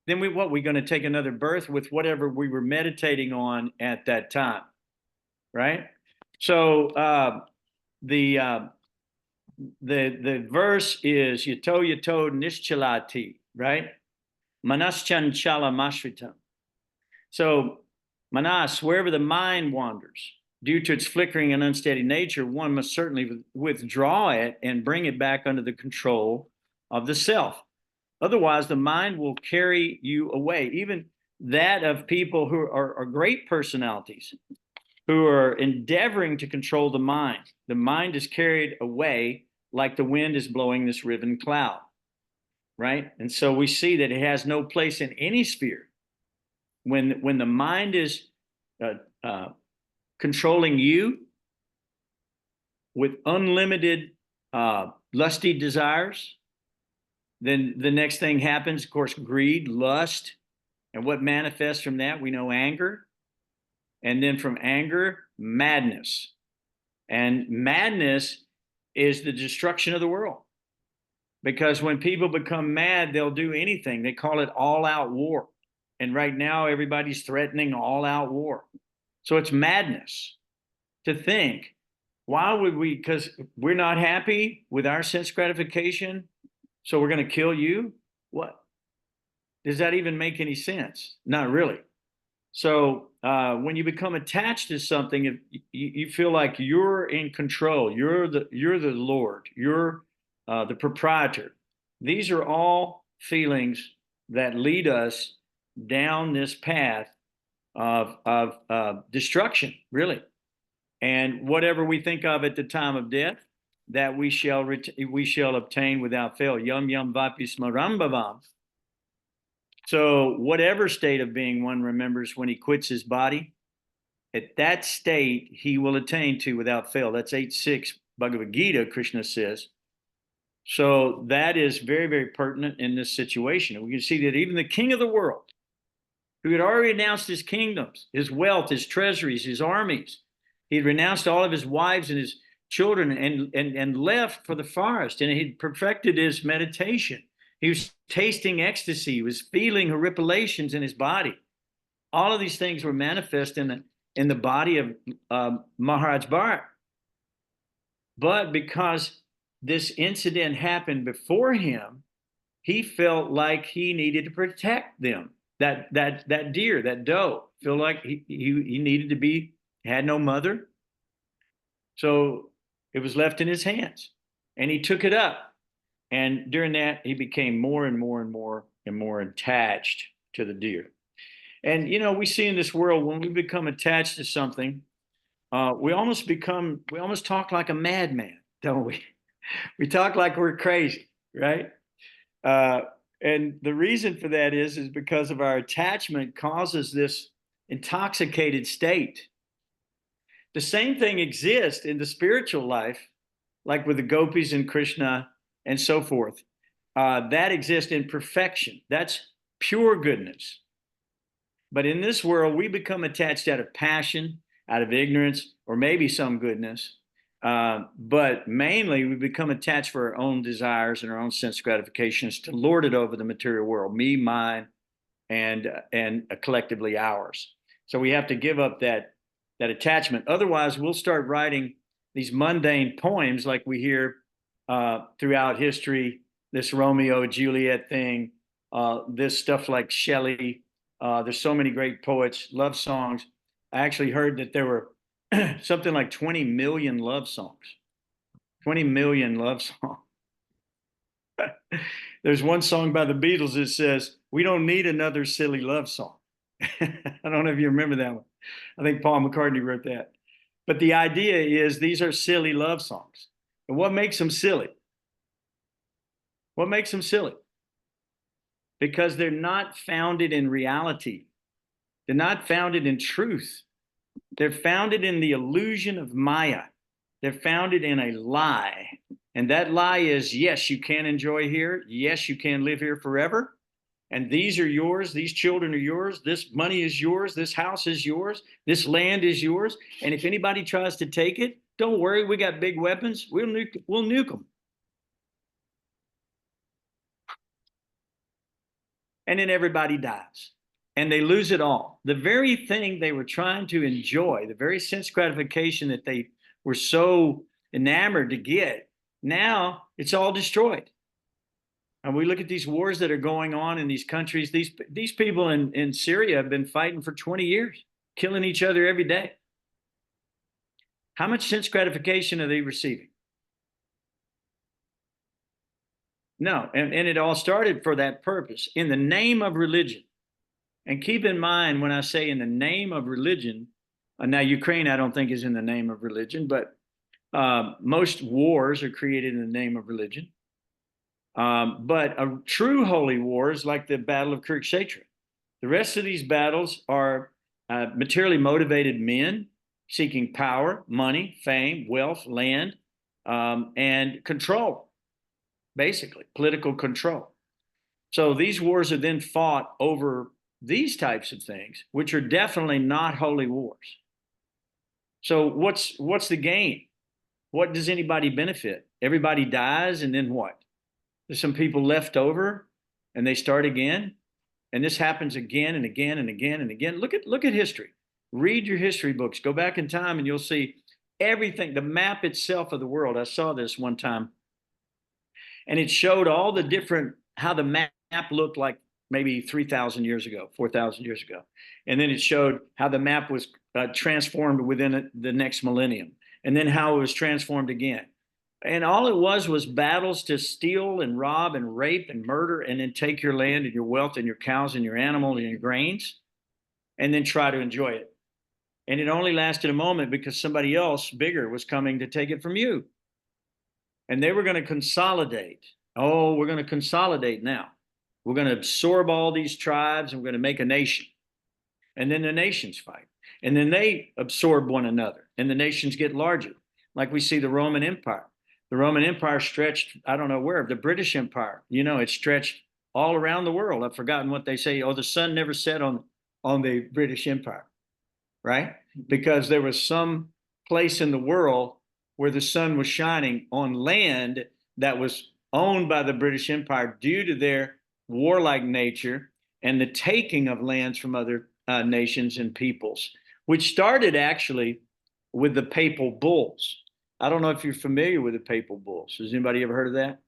Then we're going to take another birth with whatever we were meditating on at that time, right? So the verse is yato nischalati, right? Manaschanchalam ashritam. So manas, wherever the mind wanders, due to its flickering and unsteady nature, one must certainly withdraw it and bring it back under the control of the self. Otherwise, the mind will carry you away. Even that of people who are great personalities, who are endeavoring to control the mind. The mind is carried away like the wind is blowing this riven cloud, right? And so we see that it has no place in any sphere. When the mind is controlling you with unlimited lusty desires, then the next thing happens, of course, greed, lust. And what manifests from that? We know anger. And then from anger, madness. And madness is the destruction of the world. Because when people become mad, they'll do anything. They call it all-out war. And right now, everybody's threatening all-out war. So it's madness to think, why would we, because we're not happy with our sense gratification, so we're going to kill you? What? Does that even make any sense? Not really. So when you become attached to something, if you feel like you're in control, you're the Lord, you're the proprietor. These are all feelings that lead us down this path of destruction, really. And whatever we think of at the time of death, that we shall obtain without fail. Yum yum vapi smarambhavam. So whatever state of being one remembers when he quits his body, at that state he will attain to without fail. That's 8.6 Bhagavad Gita, Krishna says. So that is very, very pertinent in this situation. And we can see that even the king of the world, who had already renounced his kingdoms, his wealth, his treasuries, his armies, he had renounced all of his wives and his children and left for the forest, and he perfected his meditation. He was tasting ecstasy. He was feeling horripilations in his body. All of these things were manifest in the body of Maharaj Bharat. But because this incident happened before him, he felt like he needed to protect them. That deer, that doe, felt like he needed to be, had no mother. So It was left in his hands, and he took it up. And during that, he became more and more and more and more attached to the deer. And, you know, we see in this world, when we become attached to something, we almost talk like a madman, don't we? We talk like we're crazy, right? And the reason for that is because of our attachment causes this intoxicated state. The same thing exists in the spiritual life, like with the gopis and Krishna and so forth. That exists in perfection. That's pure goodness. But in this world, we become attached out of passion, out of ignorance, or maybe some goodness. But mainly, we become attached for our own desires and our own sense gratifications to lord it over the material world, me, mine, and collectively ours. So we have to give up that attachment. Otherwise, we'll start writing these mundane poems like we hear throughout history, this Romeo Juliet thing, this stuff like Shelley. There's so many great poets, love songs. I actually heard that there were something like 20 million love songs. 20 million love songs. There's one song by the Beatles that says, "We don't need another silly love song." I don't know if you remember that one. I think Paul McCartney wrote that. But the idea is these are silly love songs. And what makes them silly? What makes them silly? Because they're not founded in reality. They're not founded in truth. They're founded in the illusion of Maya. They're founded in a lie. And that lie is, yes, you can enjoy here. Yes, you can live here forever. And these are yours. These children are yours. This money is yours. This house is yours. This land is yours. And if anybody tries to take it, don't worry. We got big weapons. We'll nuke them. And then everybody dies. And they lose it all. The very thing they were trying to enjoy, the very sense gratification that they were so enamored to get, now it's all destroyed. And we look at these wars that are going on in these countries. These people in Syria have been fighting for 20 years, killing each other every day. How much sense gratification are they receiving? No, and it all started for that purpose, in the name of religion. And keep in mind, when I say in the name of religion, now Ukraine I don't think is in the name of religion, but most wars are created in the name of religion. But a true holy war is like the Battle of Kurukshetra. The rest of these battles are materially motivated men seeking power, money, fame, wealth, land, and control, basically, political control. So these wars are then fought over these types of things, which are definitely not holy wars. So what's the gain? What does anybody benefit? Everybody dies, and then what? There's some people left over, and they start again. And this happens again and again and again and again. Look at history. Read your history books. Go back in time, and you'll see everything, the map itself of the world. I saw this one time, and it showed all the different, how the map looked like maybe 3,000 years ago, 4,000 years ago. And then it showed how the map was transformed within the next millennium, and then how it was transformed again. And all it was battles to steal and rob and rape and murder, and then take your land and your wealth and your cows and your animals and your grains, and then try to enjoy it. And it only lasted a moment because somebody else bigger was coming to take it from you. And they were going to consolidate. Oh, we're going to consolidate now. We're going to absorb all these tribes, and we're going to make a nation. And then the nations fight. And then they absorb one another, and the nations get larger. Like we see the Roman Empire. The Roman Empire stretched, I don't know where, the British Empire, it stretched all around the world. I've forgotten what they say. Oh, the sun never set on the British Empire, right? Because there was some place in the world where the sun was shining on land that was owned by the British Empire due to their warlike nature and the taking of lands from other nations and peoples, which started actually with the papal bulls. I don't know if you're familiar with the papal bulls. Has anybody ever heard of that?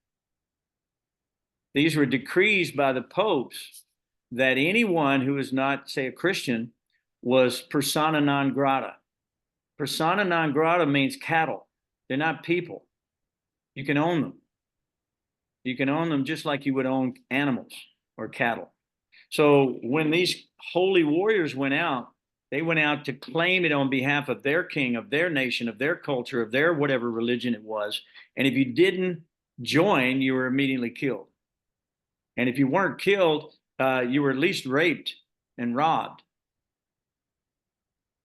These were decrees by the popes that anyone who is not, say, a Christian was persona non grata. Persona non grata means cattle. They're not people. You can own them. You can own them just like you would own animals or cattle. So when these holy warriors went out, they went out to claim it on behalf of their king, of their nation, of their culture, of their whatever religion it was. And if you didn't join, you were immediately killed. And if you weren't killed, you were at least raped and robbed.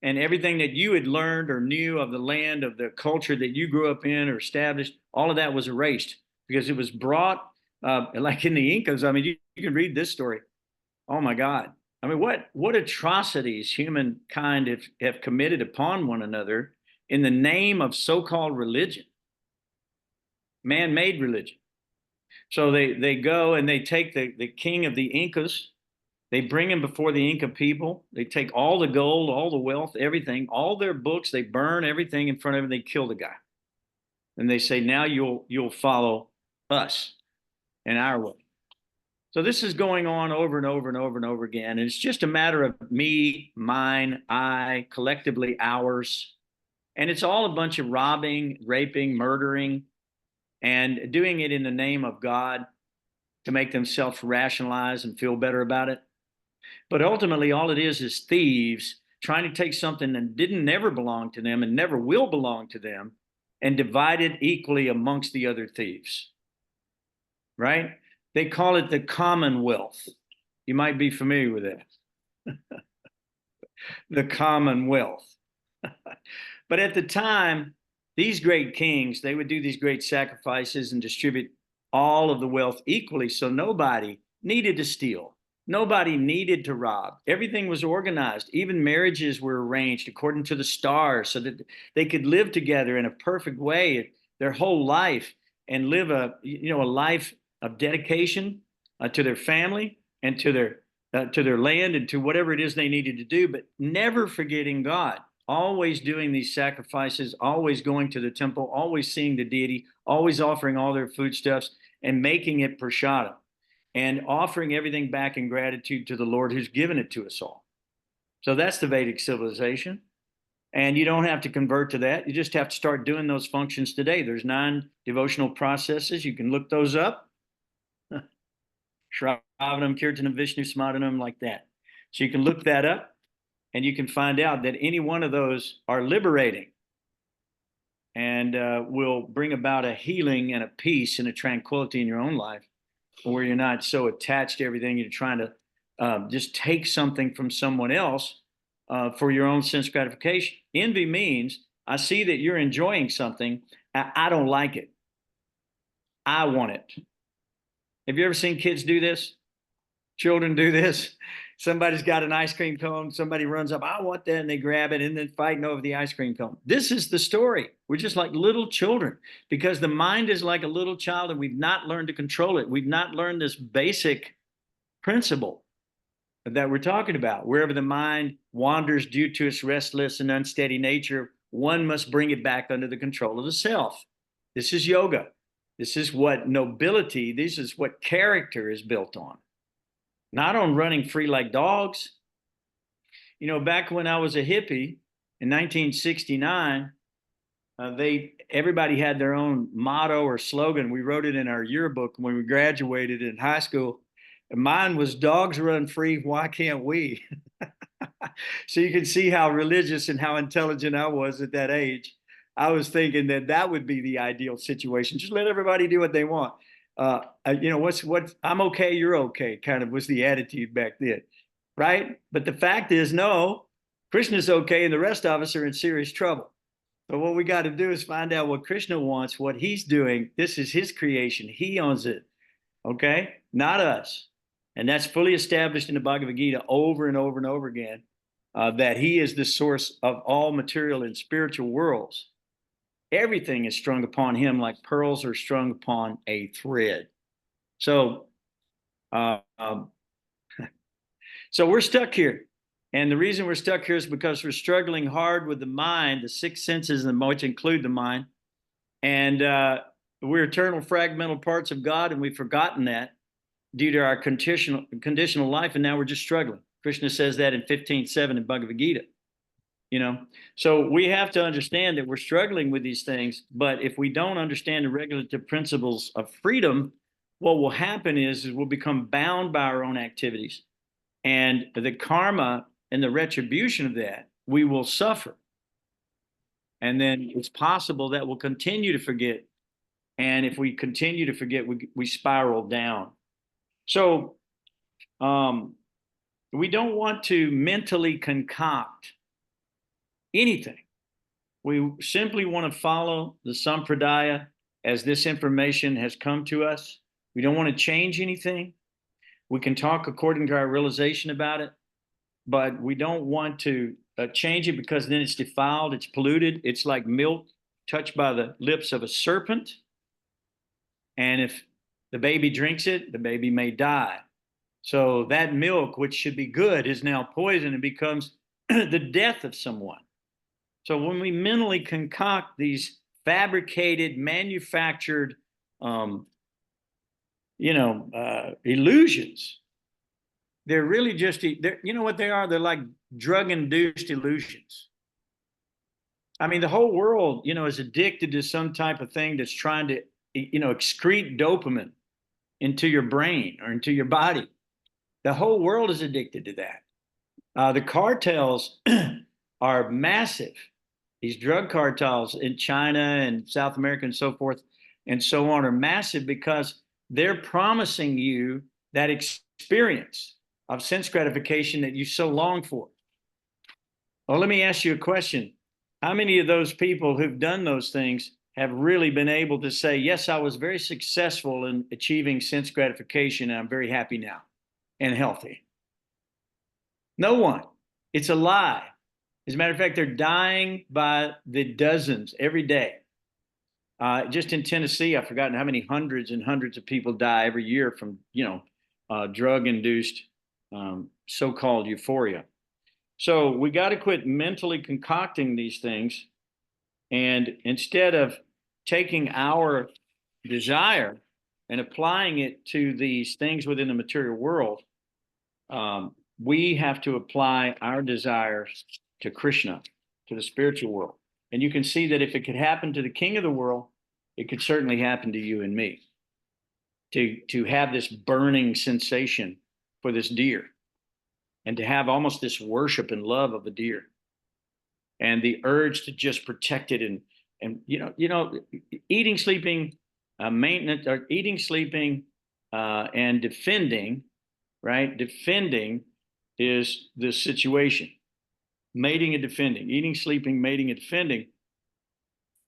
And everything that you had learned or knew of the land, of the culture that you grew up in or established, all of that was erased because it was brought, like in the Incas. I mean, you can read this story. Oh my God. I mean, what atrocities humankind have committed upon one another in the name of so-called religion, man-made religion. So they go and they take the king of the Incas, they bring him before the Inca people, they take all the gold, all the wealth, everything, all their books, they burn everything in front of him, they kill the guy. And they say, now you'll follow us and our way. So this is going on over and over and over and over again. And it's just a matter of me, mine, I, collectively ours. And it's all a bunch of robbing, raping, murdering, and doing it in the name of God to make themselves rationalize and feel better about it. But ultimately, all it is thieves trying to take something that never belong to them and never will belong to them and divide it equally amongst the other thieves. Right? They call it the Commonwealth. You might be familiar with that. The Commonwealth. But at the time, these great kings, they would do these great sacrifices and distribute all of the wealth equally. So nobody needed to steal. Nobody needed to rob. Everything was organized. Even marriages were arranged according to the stars so that they could live together in a perfect way their whole life and live a life of dedication to their family and to their land and to whatever it is they needed to do, but never forgetting God, always doing these sacrifices, always going to the temple, always seeing the deity, always offering all their foodstuffs and making it prasadam and offering everything back in gratitude to the Lord who's given it to us all. So that's the Vedic civilization. And you don't have to convert to that. You just have to start doing those functions today. There's 9 devotional processes. You can look those up. Shravanam, Kirtanam, Vishnu Smadanam, like that. So you can look that up and you can find out that any one of those are liberating and will bring about a healing and a peace and a tranquility in your own life where you're not so attached to everything. You're trying to just take something from someone else for your own sense gratification. Envy means I see that you're enjoying something. I don't like it. I want it. Have you ever seen kids do this? Children do this. Somebody's got an ice cream cone. Somebody runs up, I want that, and they grab it and then fighting over the ice cream cone. This is the story. We're just like little children because the mind is like a little child and we've not learned to control it. We've not learned this basic principle that we're talking about. Wherever the mind wanders due to its restless and unsteady nature, one must bring it back under the control of the self. This is yoga. This is what nobility, this is what character is built on, not on running free like dogs. You know, back when I was a hippie in 1969, everybody had their own motto or slogan. We wrote it in our yearbook when we graduated in high school. And mine was dogs run free, why can't we? So you can see how religious and how intelligent I was at that age. I was thinking that would be the ideal situation. Just let everybody do what they want. What I'm okay, you're okay, kind of was the attitude back then, right? But the fact is, no, Krishna's okay, and the rest of us are in serious trouble. So what we got to do is find out what Krishna wants, what he's doing. This is his creation. He owns it, okay? Not us. And that's fully established in the Bhagavad Gita over and over and over again, that he is the source of all material and spiritual worlds. Everything is strung upon him like pearls are strung upon a thread. So, so we're stuck here. And the reason we're stuck here is because we're struggling hard with the mind, the 6 senses, which include the mind. And we're eternal fragmental parts of God, and we've forgotten that due to our conditional life, and now we're just struggling. Krishna says that in 15.7 in Bhagavad Gita. you know. So we have to understand that we're struggling with these things, but if we don't understand the regulative principles of freedom, what will happen is we'll become bound by our own activities, and the karma and the retribution of that we will suffer. And then it's possible that we'll continue to forget. And if we continue to forget, we spiral down. So we don't want to mentally concoct anything. We simply want to follow the sampradaya as this information has come to us. We don't want to change anything. We can talk according to our realization about it, but we don't want to change it, because then it's defiled, it's polluted. It's like milk touched by the lips of a serpent. And if the baby drinks it, the baby may die. So that milk, which should be good, is now poison and becomes the death of someone. So when we mentally concoct these fabricated, manufactured, illusions, they're really just, you know what they are? They're like drug-induced illusions. I mean, the whole world, is addicted to some type of thing that's trying to, excrete dopamine into your brain or into your body. The whole world is addicted to that. The cartels are massive. These drug cartels in China and South America and so forth and so on are massive, because they're promising you that experience of sense gratification that you so long for. Well, let me ask you a question. How many of those people who've done those things have really been able to say, yes, I was very successful in achieving sense gratification, and I'm very happy now and healthy? No one. It's a lie. As a matter of fact, they're dying by the dozens every day. Just in Tennessee, I've forgotten how many hundreds and hundreds of people die every year from, drug-induced so-called euphoria. So we got to quit mentally concocting these things, and instead of taking our desire and applying it to these things within the material world, we have to apply our desires to Krishna, to the spiritual world. And you can see that if it could happen to the king of the world, it could certainly happen to you and me. To have this burning sensation for this deer, and to have almost this worship and love of the deer, and the urge to just protect it, and eating, sleeping, maintenance, or eating, sleeping, and defending, right? Defending is the situation. Mating and defending, eating, sleeping, mating, and defending.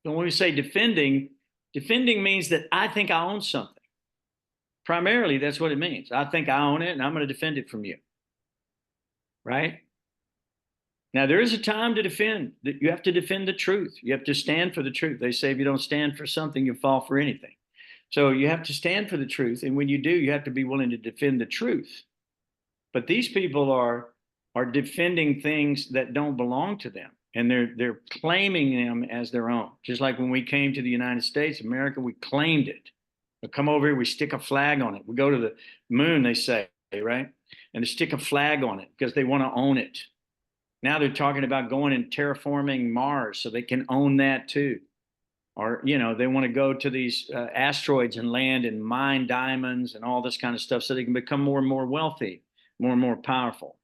And when we say defending means that I think I own something. Primarily, that's what it means. I think I own it, and I'm going to defend it from you. Right? Now, there is a time to defend. You have to defend the truth. You have to stand for the truth. They say if you don't stand for something, you fall for anything. So you have to stand for the truth. And when you do, you have to be willing to defend the truth. But these people are defending things that don't belong to them. And they're claiming them as their own. Just like when we came to the United States, America, we claimed it. We come over here, we stick a flag on it. We go to the moon, they say, right? And they stick a flag on it because they want to own it. Now they're talking about going and terraforming Mars so they can own that too. Or, they want to go to these asteroids and land and mine diamonds and all this kind of stuff so they can become more and more wealthy, more and more powerful.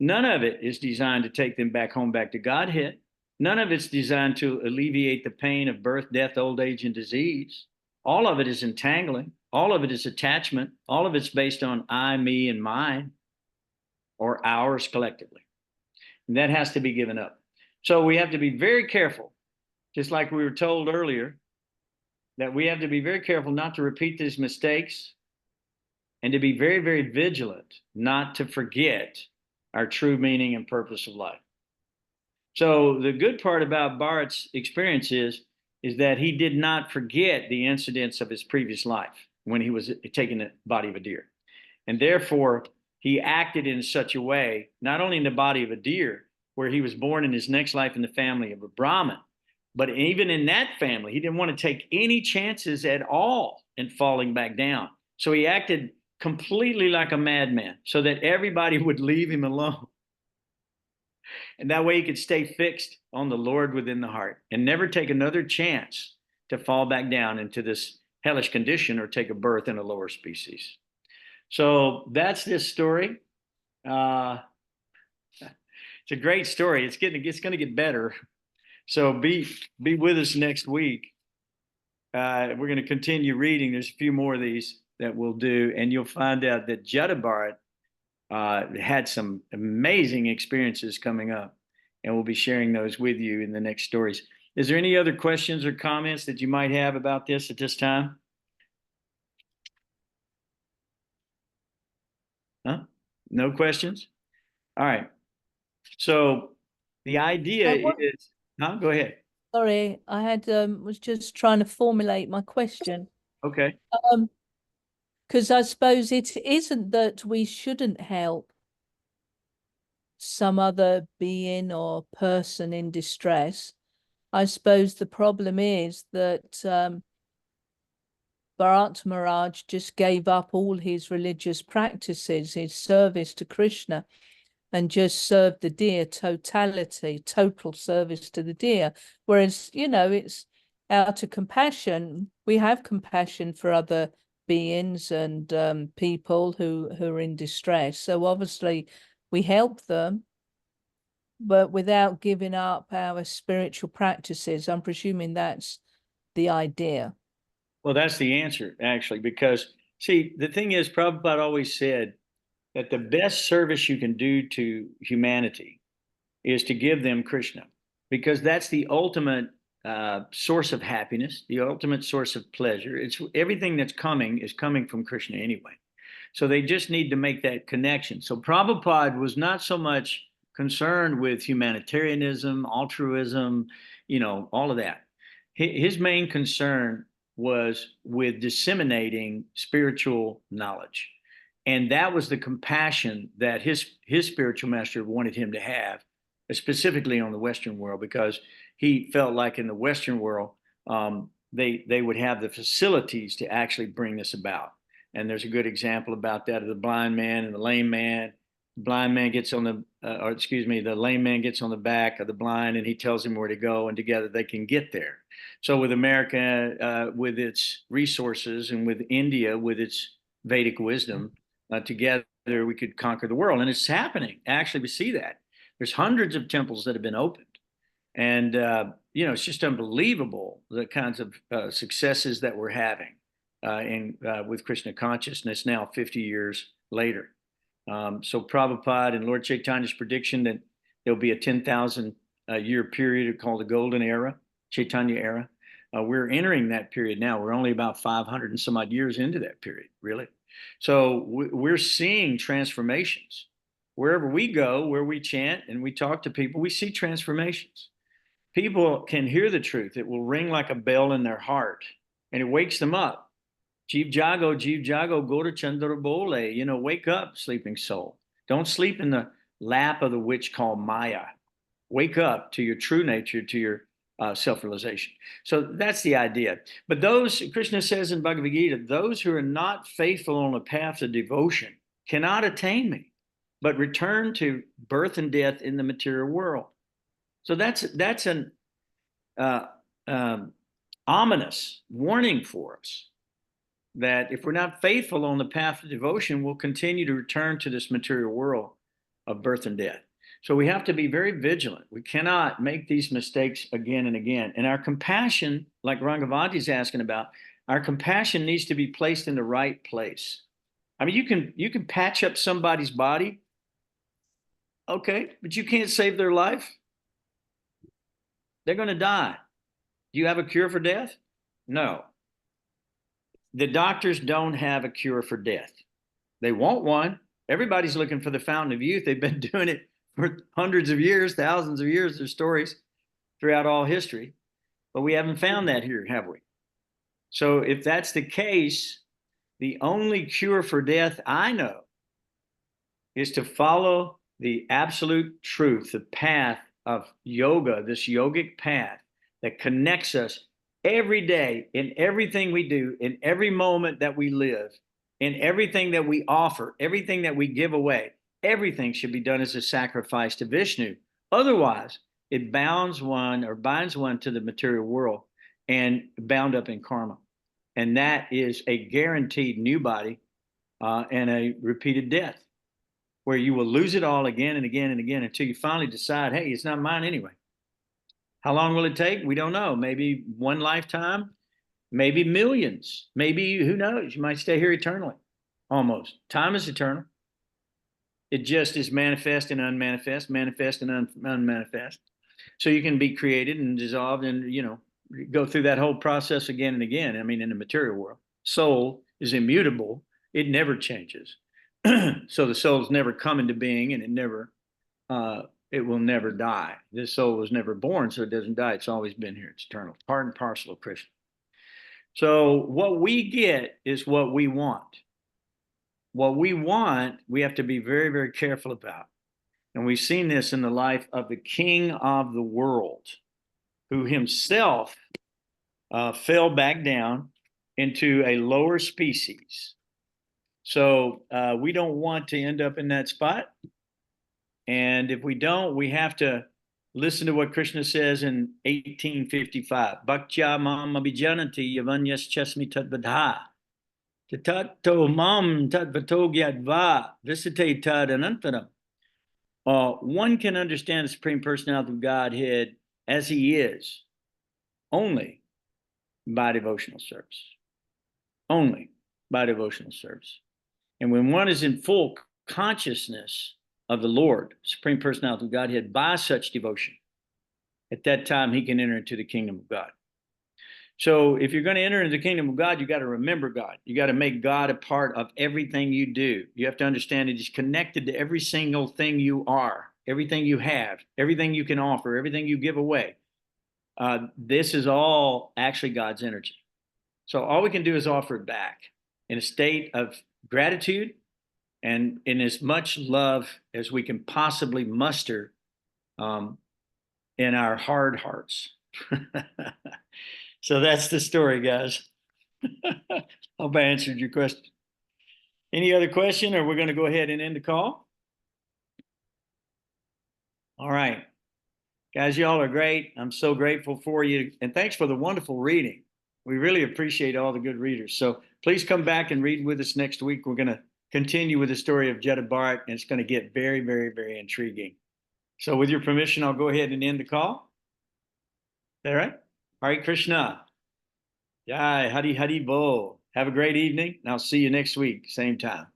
None of it is designed to take them back home, back to Godhead. None of it's designed to alleviate the pain of birth, death, old age, and disease. All of it is entangling. All of it is attachment. All of it's based on I, me, and mine, or ours collectively. And that has to be given up. So we have to be very careful, just like we were told earlier, that we have to be very careful not to repeat these mistakes, and to be very, very vigilant not to forget our true meaning and purpose of life. So the good part about Bharat's experience is that he did not forget the incidents of his previous life when he was taking the body of a deer. And therefore, he acted in such a way, not only in the body of a deer, where he was born in his next life in the family of a Brahmin, but even in that family, he didn't want to take any chances at all in falling back down. So he acted completely like a madman so that everybody would leave him alone. And that way he could stay fixed on the Lord within the heart and never take another chance to fall back down into this hellish condition or take a birth in a lower species. So that's this story. It's a great story. It's going to get better. So be with us next week. We're going to continue reading. There's a few more of these that we'll do, and you'll find out that Jutta Bharat had some amazing experiences coming up, and we'll be sharing those with you in the next stories. Is there any other questions or comments that you might have about this at this time? Huh? No questions? All right. So the idea is, go ahead. Sorry, I had was just trying to formulate my question. Okay. Because I suppose it isn't that we shouldn't help some other being or person in distress. I suppose the problem is that Bharat Maharaj just gave up all his religious practices, his service to Krishna, and just served the deer total service to the deer. Whereas, it's out of compassion. We have compassion for other beings and people who are in distress. So obviously we help them, but without giving up our spiritual practices. I'm presuming that's the idea. Well, that's the answer, actually, because, see, the thing is, Prabhupada always said that the best service you can do to humanity is to give them Krishna, because that's the ultimate source of happiness, the ultimate source of pleasure. It's everything that's coming is coming from Krishna anyway. So they just need to make that connection. So Prabhupada was not so much concerned with humanitarianism, altruism, all of that. His main concern was with disseminating spiritual knowledge. And that was the compassion that his spiritual master wanted him to have, specifically on the Western world, because he felt like in the Western world, they would have the facilities to actually bring this about. And there's a good example about that of the blind man and the lame man. The blind man gets on the lame man gets on the back of the blind, and he tells him where to go, and together they can get there. So with America, with its resources, and with India, with its Vedic wisdom, together we could conquer the world. And it's happening. Actually, we see that. There's hundreds of temples that have been opened. And, it's just unbelievable the kinds of successes that we're having with Krishna consciousness now 50 years later. So Prabhupada and Lord Chaitanya's prediction that there'll be a 10,000 year period called the Golden Era, Chaitanya Era. We're entering that period now. We're only about 500 and some odd years into that period, really. So we're seeing transformations. Wherever we go, where we chant and we talk to people, we see transformations. People can hear the truth. It will ring like a bell in their heart, and it wakes them up. Jeev Jago, go to Chandra Bole. Wake up, sleeping soul. Don't sleep in the lap of the witch called Maya. Wake up to your true nature, to your self-realization. So that's the idea. But Krishna says in Bhagavad Gita, those who are not faithful on the path of devotion cannot attain me, but return to birth and death in the material world. So that's an ominous warning for us, that if we're not faithful on the path of devotion, we'll continue to return to this material world of birth and death. So we have to be very vigilant. We cannot make these mistakes again and again. And our compassion, like Rangavanti's asking about, our compassion needs to be placed in the right place. I mean, you can patch up somebody's body, okay, but you can't save their life. They're going to die. Do you have a cure for death? No. The doctors don't have a cure for death. They want one. Everybody's looking for the fountain of youth. They've been doing it for hundreds of years, thousands of years. There's stories throughout all history, but we haven't found that here, have we? So if that's the case, the only cure for death I know is to follow the absolute truth, the path of yoga, this yogic path that connects us every day in everything we do, in every moment that we live, in everything that we offer, everything that we give away. Everything should be done as a sacrifice to Vishnu. Otherwise, it binds one to the material world and bound up in karma. And that is a guaranteed new body and a repeated death, where you will lose it all again and again and again until you finally decide, hey, it's not mine anyway. How long will it take? We don't know. Maybe one lifetime, maybe millions, maybe who knows? You might stay here eternally, almost. Time is eternal. It just is manifest and unmanifest, manifest and unmanifest. So you can be created and dissolved and, go through that whole process again and again. I mean, in the material world, soul is immutable. It never changes. So the soul's never come into being, and it will never die. This soul was never born, so it doesn't die. It's always been here. It's eternal, part and parcel of Krishna. So what we get is what we want. What we want, we have to be very, very careful about. And we've seen this in the life of the king of the world, who himself fell back down into a lower species. So we don't want to end up in that spot. And if we don't, we have to listen to what Krishna says in 1855. Bhaktya mam abhijanati yavanyas chasmi tadvadha. Tatato mam tadvato gyadva visite tad anantaram. One can understand the Supreme Personality of Godhead as he is only by devotional service. Only by devotional service. And when one is in full consciousness of the Lord, Supreme Personality of Godhead, by such devotion, at that time he can enter into the kingdom of God. So if you're going to enter into the kingdom of God, you got to remember God. You got to make God a part of everything you do. You have to understand that he's connected to every single thing you are, everything you have, everything you can offer, everything you give away. This is all actually God's energy. So all we can do is offer it back in a state of gratitude and in as much love as we can possibly muster in our hard hearts. So that's the story, guys. Hope I answered your question. Any other question, or we're going to go ahead and end the call? All right. Guys, y'all are great. I'm so grateful for you. And thanks for the wonderful reading. We really appreciate all the good readers. So please come back and read with us next week. We're going to continue with the story of Jeta Bharat, and it's going to get very, very, very intriguing. So with your permission, I'll go ahead and end the call. Is that right? Hare Krishna. Jai, Hari Hari Bo. Have a great evening, and I'll see you next week, same time.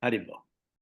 Hari Bo.